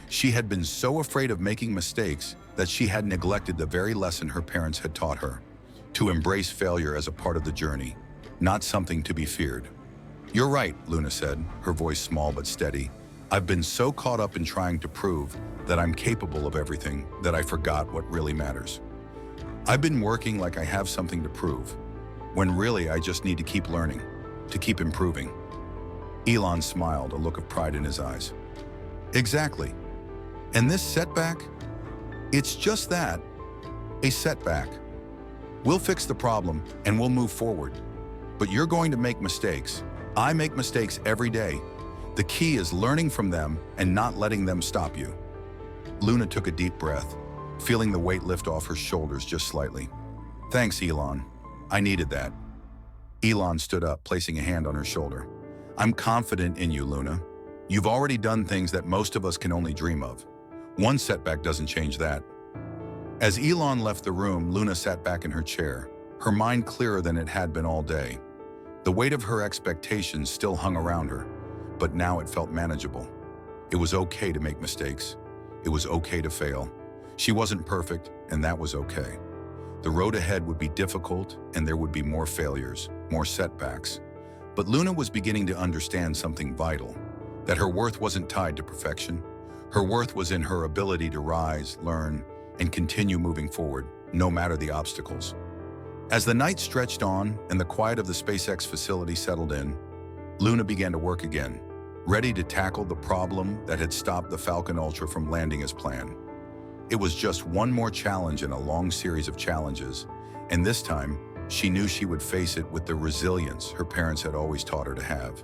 She had been so afraid of making mistakes that she had neglected the very lesson her parents had taught her, to embrace failure as a part of the journey, not something to be feared. "You're right," Luna said, her voice small but steady. "I've been so caught up in trying to prove that I'm capable of everything that I forgot what really matters. I've been working like I have something to prove, when really I just need to keep learning, to keep improving." Elon smiled, a look of pride in his eyes. "Exactly. And this setback? It's just that, a setback. We'll fix the problem and we'll move forward. But you're going to make mistakes. I make mistakes every day. The key is learning from them and not letting them stop you." Luna took a deep breath, feeling the weight lift off her shoulders just slightly. "Thanks, Elon. I needed that." Elon stood up, placing a hand on her shoulder. "I'm confident in you, Luna. You've already done things that most of us can only dream of. One setback doesn't change that." As Elon left the room, Luna sat back in her chair, her mind clearer than it had been all day. The weight of her expectations still hung around her, but now it felt manageable. It was okay to make mistakes. It was okay to fail. She wasn't perfect, and that was okay. The road ahead would be difficult, and there would be more failures, more setbacks. But Luna was beginning to understand something vital, that her worth wasn't tied to perfection. Her worth was in her ability to rise, learn, and continue moving forward, no matter the obstacles. As the night stretched on and the quiet of the SpaceX facility settled in, Luna began to work again, ready to tackle the problem that had stopped the Falcon Ultra from landing as planned. It was just one more challenge in a long series of challenges, and this time, she knew she would face it with the resilience her parents had always taught her to have.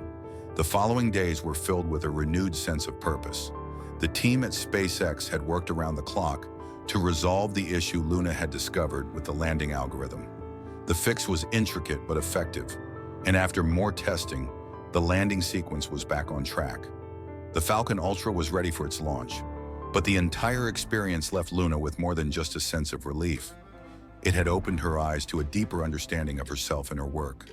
The following days were filled with a renewed sense of purpose. The team at SpaceX had worked around the clock to resolve the issue Luna had discovered with the landing algorithm. The fix was intricate but effective, and after more testing, the landing sequence was back on track. The Falcon Ultra was ready for its launch, but the entire experience left Luna with more than just a sense of relief. It had opened her eyes to a deeper understanding of herself and her work.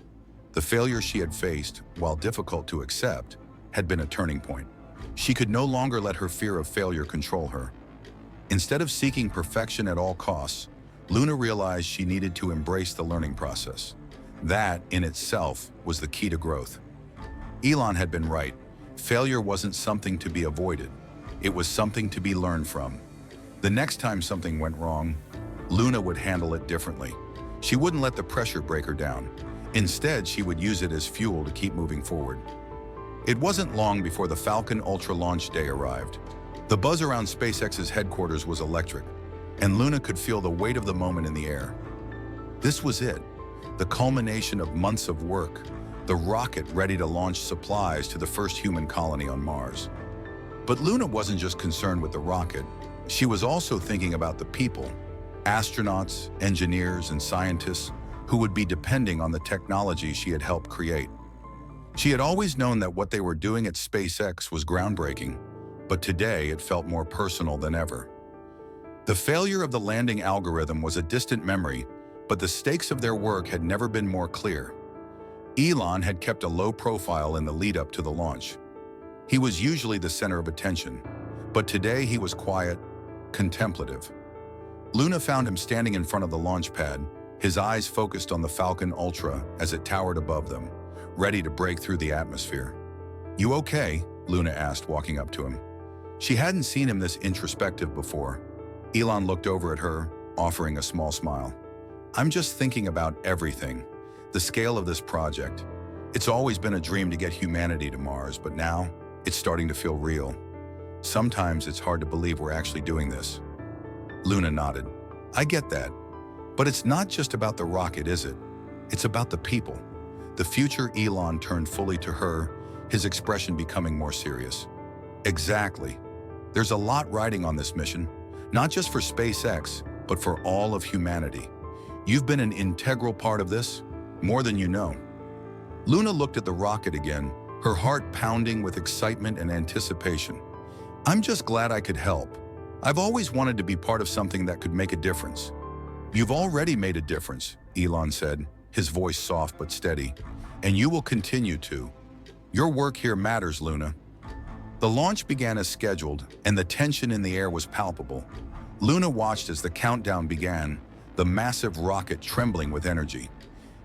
The failure she had faced, while difficult to accept, had been a turning point. She could no longer let her fear of failure control her. Instead of seeking perfection at all costs, Luna realized she needed to embrace the learning process. That, in itself, was the key to growth. Elon had been right. Failure wasn't something to be avoided. It was something to be learned from. The next time something went wrong, Luna would handle it differently. She wouldn't let the pressure break her down. Instead, she would use it as fuel to keep moving forward. It wasn't long before the Falcon Ultra launch day arrived. The buzz around SpaceX's headquarters was electric, and Luna could feel the weight of the moment in the air. This was it, the culmination of months of work, the rocket ready to launch supplies to the first human colony on Mars. But Luna wasn't just concerned with the rocket. She was also thinking about the people, astronauts, engineers, and scientists who would be depending on the technology she had helped create. She had always known that what they were doing at SpaceX was groundbreaking, but today it felt more personal than ever. The failure of the landing algorithm was a distant memory, but the stakes of their work had never been more clear. Elon had kept a low profile in the lead-up to the launch. He was usually the center of attention, but today he was quiet, contemplative. Luna found him standing in front of the launch pad, his eyes focused on the Falcon Ultra as it towered above them, ready to break through the atmosphere. "You okay?" Luna asked, walking up to him. She hadn't seen him this introspective before. Elon looked over at her, offering a small smile. "I'm just thinking about everything. The scale of this project. It's always been a dream to get humanity to Mars, but now it's starting to feel real. Sometimes it's hard to believe we're actually doing this." Luna nodded. "I get that. But it's not just about the rocket, is it? It's about the people." The future Elon turned fully to her, his expression becoming more serious. "Exactly. There's a lot riding on this mission, not just for SpaceX, but for all of humanity. You've been an integral part of this, more than you know." Luna looked at the rocket again, her heart pounding with excitement and anticipation. "I'm just glad I could help. I've always wanted to be part of something that could make a difference." "You've already made a difference," Elon said, his voice soft but steady, "and you will continue to. Your work here matters, Luna." The launch began as scheduled, and the tension in the air was palpable. Luna watched as the countdown began, the massive rocket trembling with energy.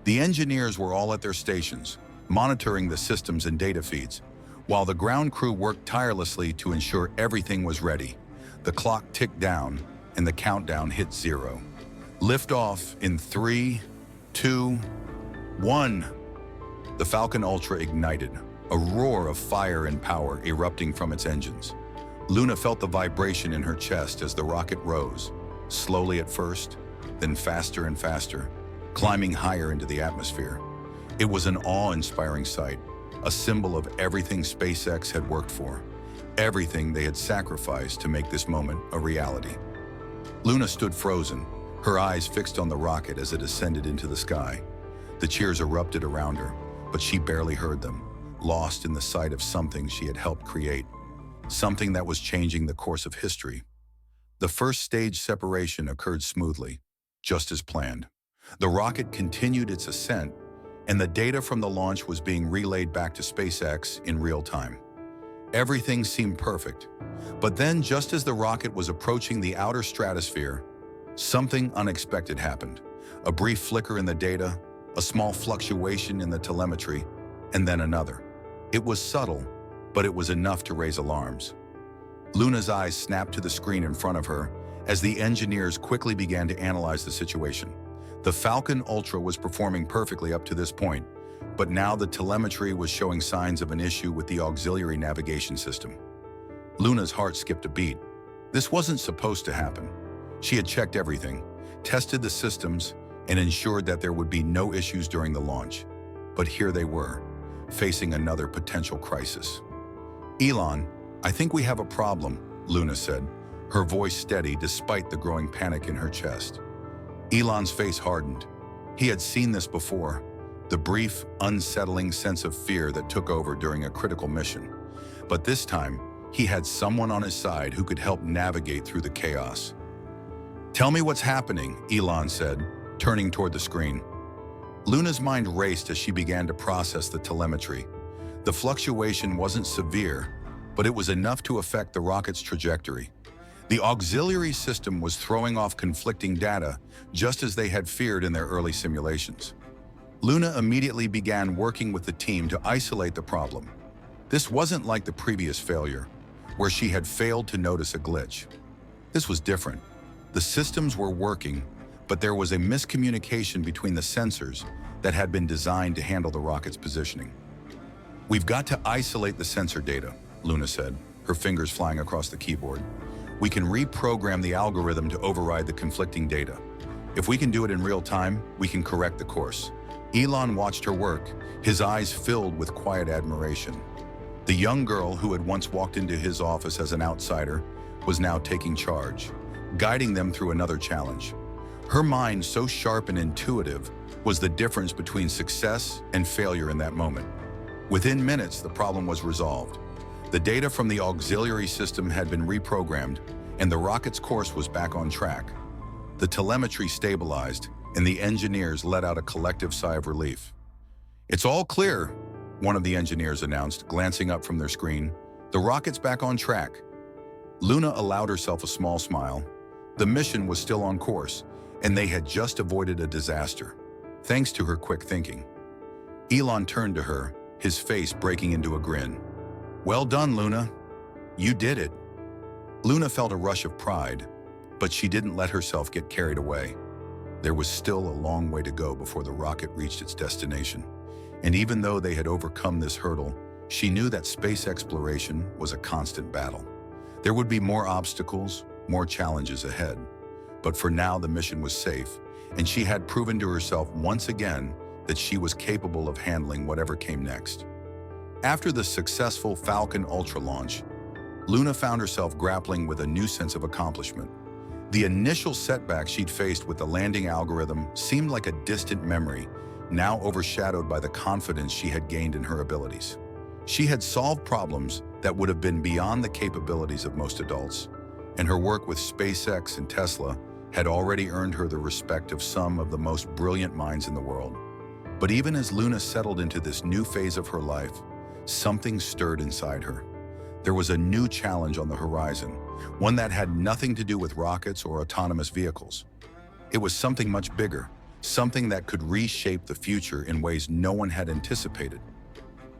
The engineers were all at their stations, monitoring the systems and data feeds, while the ground crew worked tirelessly to ensure everything was ready. The clock ticked down, and the countdown hit 0. Liftoff in 3, 2, 1. The Falcon Ultra ignited, a roar of fire and power erupting from its engines. Luna felt the vibration in her chest as the rocket rose, slowly at first, then faster and faster, climbing higher into the atmosphere. It was an awe-inspiring sight, a symbol of everything SpaceX had worked for, everything they had sacrificed to make this moment a reality. Luna stood frozen, her eyes fixed on the rocket as it ascended into the sky. The cheers erupted around her, but she barely heard them, lost in the sight of something she had helped create, something that was changing the course of history. The first stage separation occurred smoothly, just as planned. The rocket continued its ascent, and the data from the launch was being relayed back to SpaceX in real time. Everything seemed perfect, but then just as the rocket was approaching the outer stratosphere, something unexpected happened. A brief flicker in the data, a small fluctuation in the telemetry, and then another. It was subtle, but it was enough to raise alarms. Luna's eyes snapped to the screen in front of her as the engineers quickly began to analyze the situation. The Falcon Ultra was performing perfectly up to this point, but now the telemetry was showing signs of an issue with the auxiliary navigation system. Luna's heart skipped a beat. This wasn't supposed to happen. She had checked everything, tested the systems, and ensured that there would be no issues during the launch. But here they were, facing another potential crisis. "Elon, I think we have a problem," Luna said, her voice steady despite the growing panic in her chest. Elon's face hardened. He had seen this before, the brief, unsettling sense of fear that took over during a critical mission. But this time, he had someone on his side who could help navigate through the chaos. "Tell me what's happening," Elon said, turning toward the screen. Luna's mind raced as she began to process the telemetry. The fluctuation wasn't severe, but it was enough to affect the rocket's trajectory. The auxiliary system was throwing off conflicting data, just as they had feared in their early simulations. Luna immediately began working with the team to isolate the problem. This wasn't like the previous failure, where she had failed to notice a glitch. This was different. The systems were working, but there was a miscommunication between the sensors that had been designed to handle the rocket's positioning. "We've got to isolate the sensor data," Luna said, her fingers flying across the keyboard. "We can reprogram the algorithm to override the conflicting data. If we can do it in real time, we can correct the course." Elon watched her work, his eyes filled with quiet admiration. The young girl who had once walked into his office as an outsider was now taking charge, guiding them through another challenge. Her mind, so sharp and intuitive, was the difference between success and failure in that moment. Within minutes, the problem was resolved. The data from the auxiliary system had been reprogrammed, and the rocket's course was back on track. The telemetry stabilized, and the engineers let out a collective sigh of relief. "It's all clear," one of the engineers announced, glancing up from their screen. "The rocket's back on track." Luna allowed herself a small smile. The mission was still on course, and they had just avoided a disaster, thanks to her quick thinking. Elon turned to her, his face breaking into a grin. "Well done, Luna. You did it." Luna felt a rush of pride, but she didn't let herself get carried away. There was still a long way to go before the rocket reached its destination. And even though they had overcome this hurdle, she knew that space exploration was a constant battle. There would be more obstacles, more challenges ahead. But for now, the mission was safe, and she had proven to herself once again that she was capable of handling whatever came next. After the successful Falcon Ultra launch, Luna found herself grappling with a new sense of accomplishment. The initial setback she'd faced with the landing algorithm seemed like a distant memory, now overshadowed by the confidence she had gained in her abilities. She had solved problems that would have been beyond the capabilities of most adults, and her work with SpaceX and Tesla had already earned her the respect of some of the most brilliant minds in the world. But even as Luna settled into this new phase of her life, something stirred inside her. There was a new challenge on the horizon, one that had nothing to do with rockets or autonomous vehicles. It was something much bigger, something that could reshape the future in ways no one had anticipated.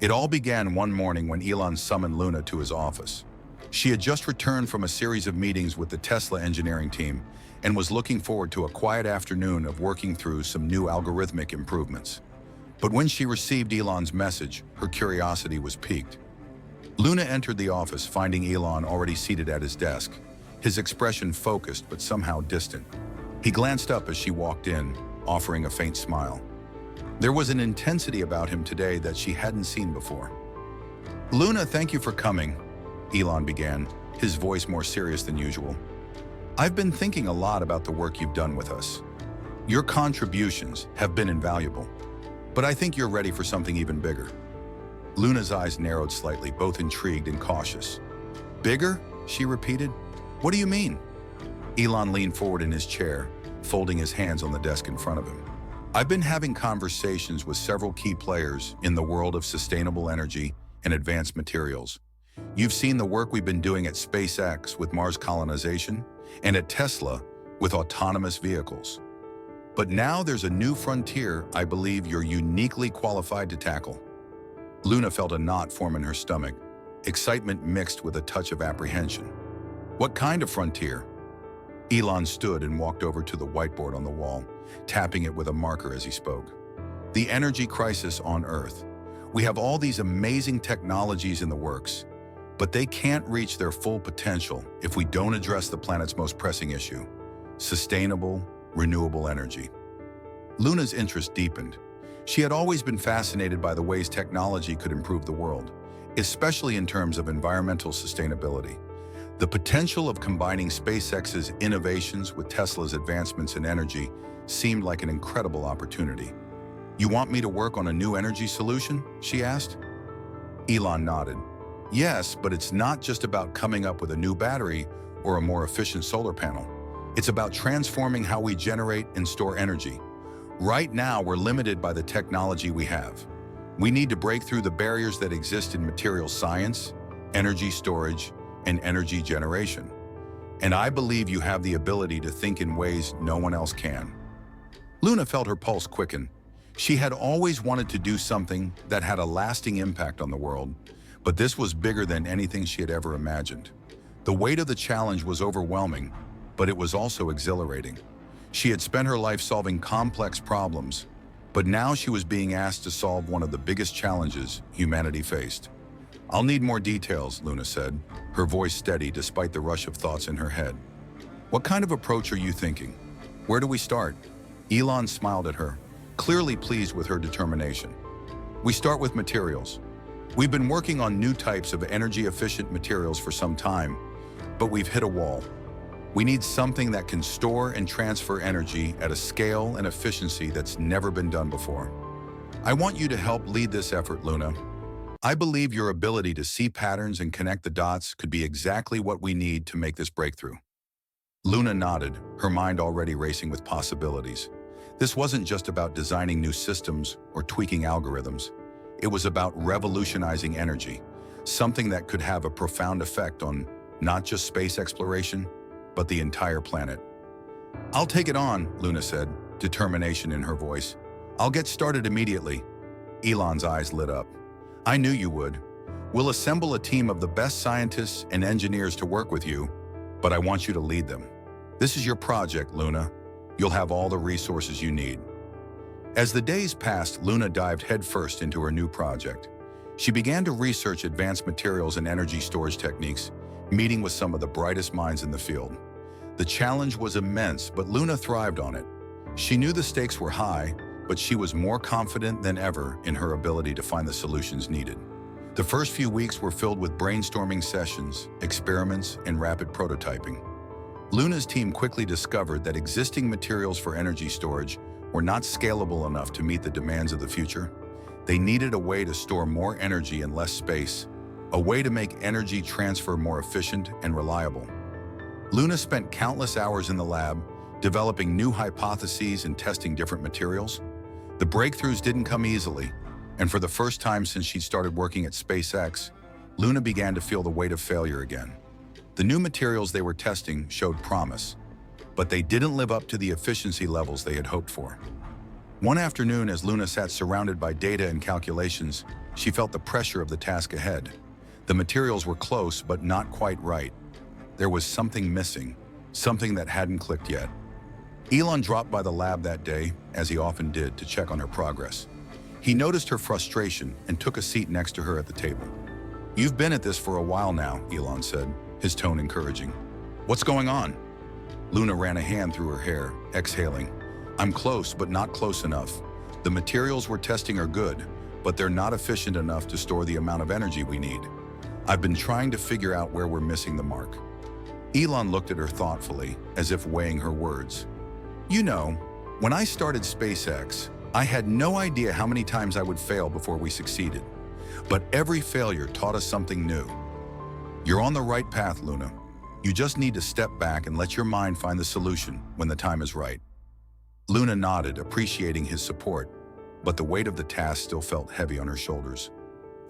It all began one morning when Elon summoned Luna to his office. She had just returned from a series of meetings with the Tesla engineering team and was looking forward to a quiet afternoon of working through some new algorithmic improvements. But when she received Elon's message, her curiosity was piqued. Luna entered the office, finding Elon already seated at his desk, his expression focused but somehow distant. He glanced up as she walked in, offering a faint smile. There was an intensity about him today that she hadn't seen before. "Luna, thank you for coming," Elon began, his voice more serious than usual. "I've been thinking a lot about the work you've done with us. Your contributions have been invaluable, but I think you're ready for something even bigger." Luna's eyes narrowed slightly, both intrigued and cautious. "Bigger?" she repeated. "What do you mean?" Elon leaned forward in his chair, folding his hands on the desk in front of him. "I've been having conversations with several key players in the world of sustainable energy and advanced materials. You've seen the work we've been doing at SpaceX with Mars colonization and at Tesla with autonomous vehicles. But now there's a new frontier I believe you're uniquely qualified to tackle." Luna felt a knot form in her stomach, excitement mixed with a touch of apprehension. "What kind of frontier?" Elon stood and walked over to the whiteboard on the wall, tapping it with a marker as he spoke. "The energy crisis on Earth. We have all these amazing technologies in the works, but they can't reach their full potential if we don't address the planet's most pressing issue: sustainable, renewable energy." Luna's interest deepened. She had always been fascinated by the ways technology could improve the world, especially in terms of environmental sustainability. The potential of combining SpaceX's innovations with Tesla's advancements in energy seemed like an incredible opportunity. "You want me to work on a new energy solution?" she asked. Elon nodded. "Yes, but it's not just about coming up with a new battery or a more efficient solar panel. It's about transforming how we generate and store energy. Right now, we're limited by the technology we have. We need to break through the barriers that exist in material science, energy storage, and energy generation. And I believe you have the ability to think in ways no one else can. Luna felt her pulse quicken. She had always wanted to do something that had a lasting impact on the world, but this was bigger than anything she had ever imagined. The weight of the challenge was overwhelming, but it was also exhilarating. She had spent her life solving complex problems, but now she was being asked to solve one of the biggest challenges humanity faced. "I'll need more details," Luna said, her voice steady despite the rush of thoughts in her head. "What kind of approach are you thinking? Where do we start?" Elon smiled at her, clearly pleased with her determination. "We start with materials. We've been working on new types of energy-efficient materials for some time, but we've hit a wall. We need something that can store and transfer energy at a scale and efficiency that's never been done before. I want you to help lead this effort, Luna. I believe your ability to see patterns and connect the dots could be exactly what we need to make this breakthrough." Luna nodded, her mind already racing with possibilities. This wasn't just about designing new systems or tweaking algorithms. It was about revolutionizing energy, something that could have a profound effect on not just space exploration, but the entire planet. "I'll take it on," Luna said, determination in her voice. "I'll get started immediately." Elon's eyes lit up. "I knew you would. We'll assemble a team of the best scientists and engineers to work with you, but I want you to lead them. This is your project, Luna. You'll have all the resources you need." As the days passed, Luna dived headfirst into her new project. She began to research advanced materials and energy storage techniques, meeting with some of the brightest minds in the field. The challenge was immense, but Luna thrived on it. She knew the stakes were high, but she was more confident than ever in her ability to find the solutions needed. The first few weeks were filled with brainstorming sessions, experiments, and rapid prototyping. Luna's team quickly discovered that existing materials for energy storage were not scalable enough to meet the demands of the future. They needed a way to store more energy in less space, a way to make energy transfer more efficient and reliable. Luna spent countless hours in the lab, developing new hypotheses and testing different materials. The breakthroughs didn't come easily, and for the first time since she'd started working at SpaceX, Luna began to feel the weight of failure again. The new materials they were testing showed promise, but they didn't live up to the efficiency levels they had hoped for. One afternoon, as Luna sat surrounded by data and calculations, she felt the pressure of the task ahead. The materials were close, but not quite right. There was something missing, something that hadn't clicked yet. Elon dropped by the lab that day, as he often did, to check on her progress. He noticed her frustration and took a seat next to her at the table. "You've been at this for a while now," Elon said, his tone encouraging. "What's going on?" Luna ran a hand through her hair, exhaling. "I'm close, but not close enough. The materials we're testing are good, but they're not efficient enough to store the amount of energy we need. I've been trying to figure out where we're missing the mark." Elon looked at her thoughtfully, as if weighing her words. "You know, when I started SpaceX, I had no idea how many times I would fail before we succeeded. But every failure taught us something new. You're on the right path, Luna. You just need to step back and let your mind find the solution when the time is right." Luna nodded, appreciating his support, but the weight of the task still felt heavy on her shoulders.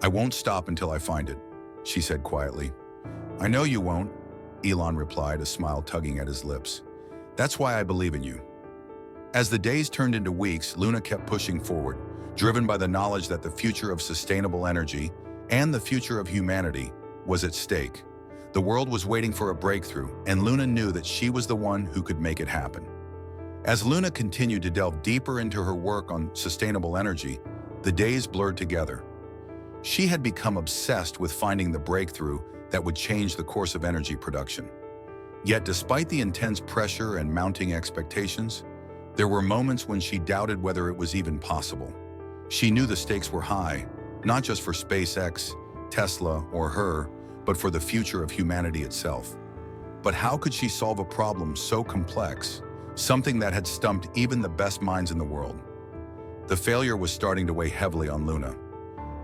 "I won't stop until I find it," she said quietly. "I know you won't," Elon replied, a smile tugging at his lips. "That's why I believe in you." As the days turned into weeks, Luna kept pushing forward, driven by the knowledge that the future of sustainable energy and the future of humanity was at stake. The world was waiting for a breakthrough, and Luna knew that she was the one who could make it happen. As Luna continued to delve deeper into her work on sustainable energy, the days blurred together. She had become obsessed with finding the breakthrough that would change the course of energy production. Yet, despite the intense pressure and mounting expectations, there were moments when she doubted whether it was even possible. She knew the stakes were high, not just for SpaceX, Tesla, or her, but for the future of humanity itself. But how could she solve a problem so complex, something that had stumped even the best minds in the world? The failure was starting to weigh heavily on Luna.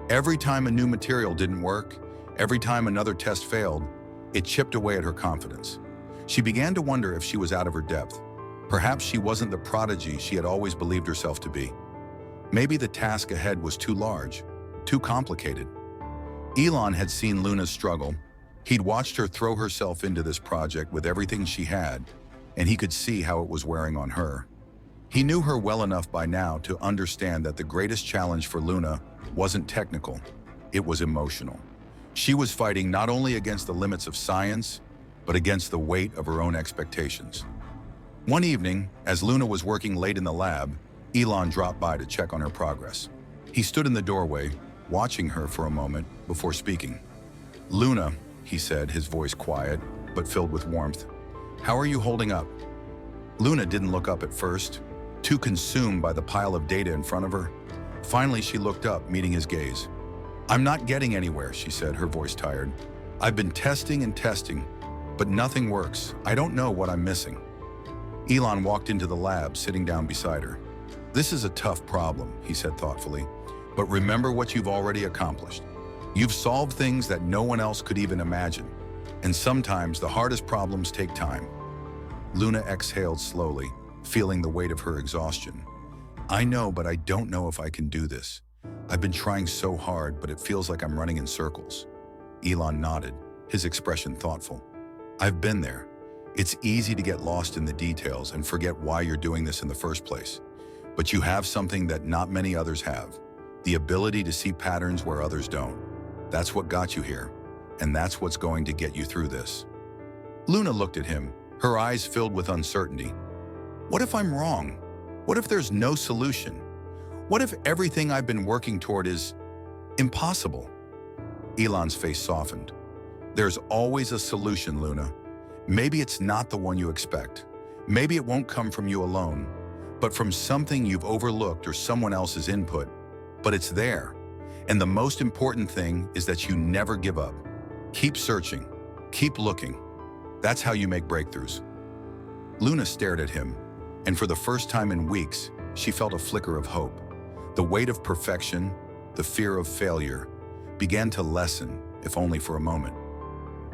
Every time a new material didn't work, every time another test failed, it chipped away at her confidence. She began to wonder if she was out of her depth. Perhaps she wasn't the prodigy she had always believed herself to be. Maybe the task ahead was too large, too complicated. Elon had seen Luna's struggle. He'd watched her throw herself into this project with everything she had, and he could see how it was wearing on her. He knew her well enough by now to understand that the greatest challenge for Luna wasn't technical, it was emotional. She was fighting not only against the limits of science, but against the weight of her own expectations. One evening, as Luna was working late in the lab, Elon dropped by to check on her progress. He stood in the doorway, watching her for a moment before speaking. "Luna," he said, his voice quiet, but filled with warmth, "how are you holding up?" Luna didn't look up at first, too consumed by the pile of data in front of her. Finally, she looked up, meeting his gaze. "I'm not getting anywhere," she said, her voice tired. "I've been testing and testing, but nothing works. I don't know what I'm missing." Elon walked into the lab, sitting down beside her. "This is a tough problem," he said thoughtfully, "but remember what you've already accomplished. You've solved things that no one else could even imagine, and sometimes the hardest problems take time." Luna exhaled slowly, feeling the weight of her exhaustion. "I know, but I don't know if I can do this. I've been trying so hard, but it feels like I'm running in circles." Elon nodded, his expression thoughtful. "I've been there. It's easy to get lost in the details and forget why you're doing this in the first place. But you have something that not many others have, the ability to see patterns where others don't. That's what got you here, and that's what's going to get you through this." Luna looked at him, her eyes filled with uncertainty. "What if I'm wrong? What if there's no solution? What if everything I've been working toward is impossible?" Elon's face softened. "There's always a solution, Luna. Maybe it's not the one you expect. Maybe it won't come from you alone, but from something you've overlooked or someone else's input. But it's there. And the most important thing is that you never give up. Keep searching. Keep looking. That's how you make breakthroughs." Luna stared at him, and for the first time in weeks, she felt a flicker of hope. The weight of perfection, the fear of failure, began to lessen, if only for a moment.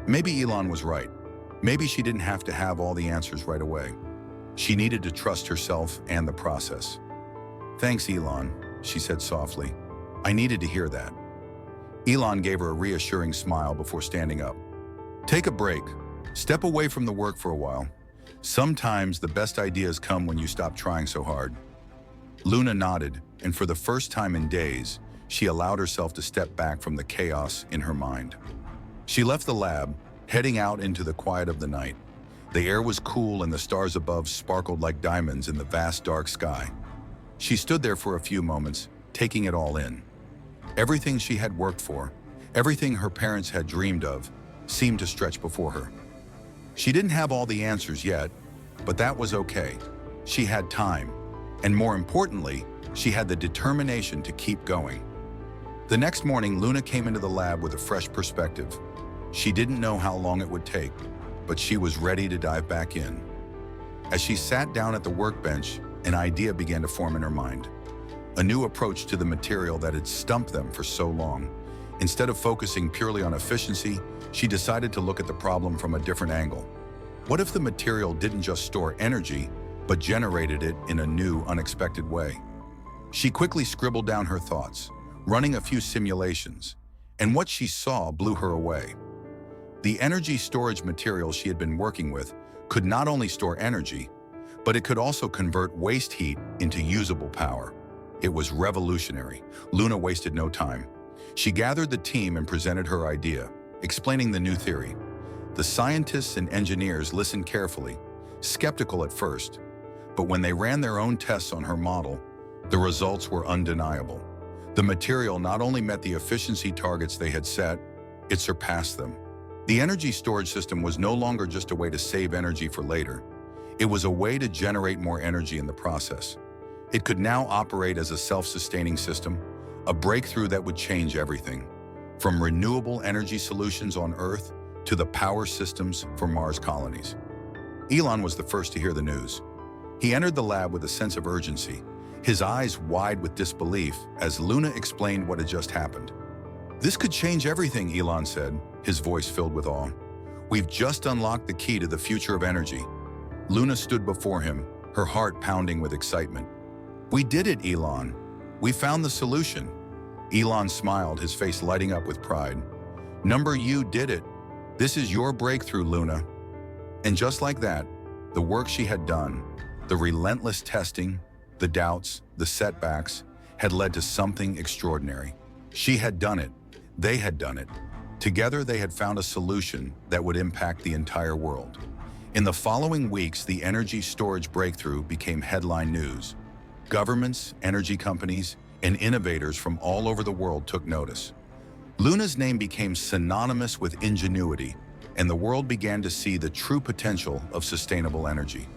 Maybe Elon was right. Maybe she didn't have to have all the answers right away. She needed to trust herself and the process. "Thanks, Elon," she said softly. "I needed to hear that." Elon gave her a reassuring smile before standing up. "Take a break. Step away from the work for a while. Sometimes the best ideas come when you stop trying so hard." Luna nodded, and for the first time in days, she allowed herself to step back from the chaos in her mind. She left the lab, heading out into the quiet of the night. The air was cool and the stars above sparkled like diamonds in the vast dark sky. She stood there for a few moments, taking it all in. Everything she had worked for, everything her parents had dreamed of, seemed to stretch before her. She didn't have all the answers yet, but that was okay. She had time, and more importantly, she had the determination to keep going. The next morning, Luna came into the lab with a fresh perspective. She didn't know how long it would take, but she was ready to dive back in. As she sat down at the workbench, an idea began to form in her mind. A new approach to the material that had stumped them for so long. Instead of focusing purely on efficiency, she decided to look at the problem from a different angle. What if the material didn't just store energy, but generated it in a new, unexpected way? She quickly scribbled down her thoughts, running a few simulations, and what she saw blew her away. The energy storage material she had been working with could not only store energy, but it could also convert waste heat into usable power. It was revolutionary. Luna wasted no time. She gathered the team and presented her idea, explaining the new theory. The scientists and engineers listened carefully, skeptical at first, but when they ran their own tests on her model, the results were undeniable. The material not only met the efficiency targets they had set, it surpassed them. The energy storage system was no longer just a way to save energy for later. It was a way to generate more energy in the process. It could now operate as a self-sustaining system, a breakthrough that would change everything, from renewable energy solutions on Earth to the power systems for Mars colonies. Elon was the first to hear the news. He entered the lab with a sense of urgency, his eyes wide with disbelief as Luna explained what had just happened. "This could change everything," Elon said, his voice filled with awe. "We've just unlocked the key to the future of energy." Luna stood before him, her heart pounding with excitement. "We did it, Elon. We found the solution." Elon smiled, his face lighting up with pride. "You did it. This is your breakthrough, Luna." And just like that, the work she had done, the relentless testing, the doubts, the setbacks, had led to something extraordinary. She had done it. They had done it. Together, they had found a solution that would impact the entire world. In the following weeks, the energy storage breakthrough became headline news. Governments, energy companies, and innovators from all over the world took notice. Luna's name became synonymous with ingenuity, and the world began to see the true potential of sustainable energy.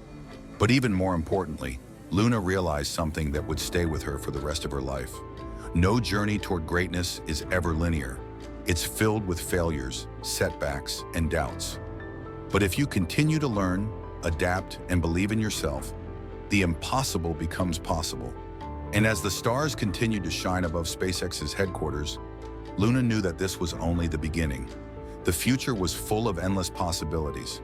But even more importantly, Luna realized something that would stay with her for the rest of her life. No journey toward greatness is ever linear. It's filled with failures, setbacks, and doubts. But if you continue to learn, adapt, and believe in yourself, the impossible becomes possible. And as the stars continued to shine above SpaceX's headquarters, Luna knew that this was only the beginning. The future was full of endless possibilities.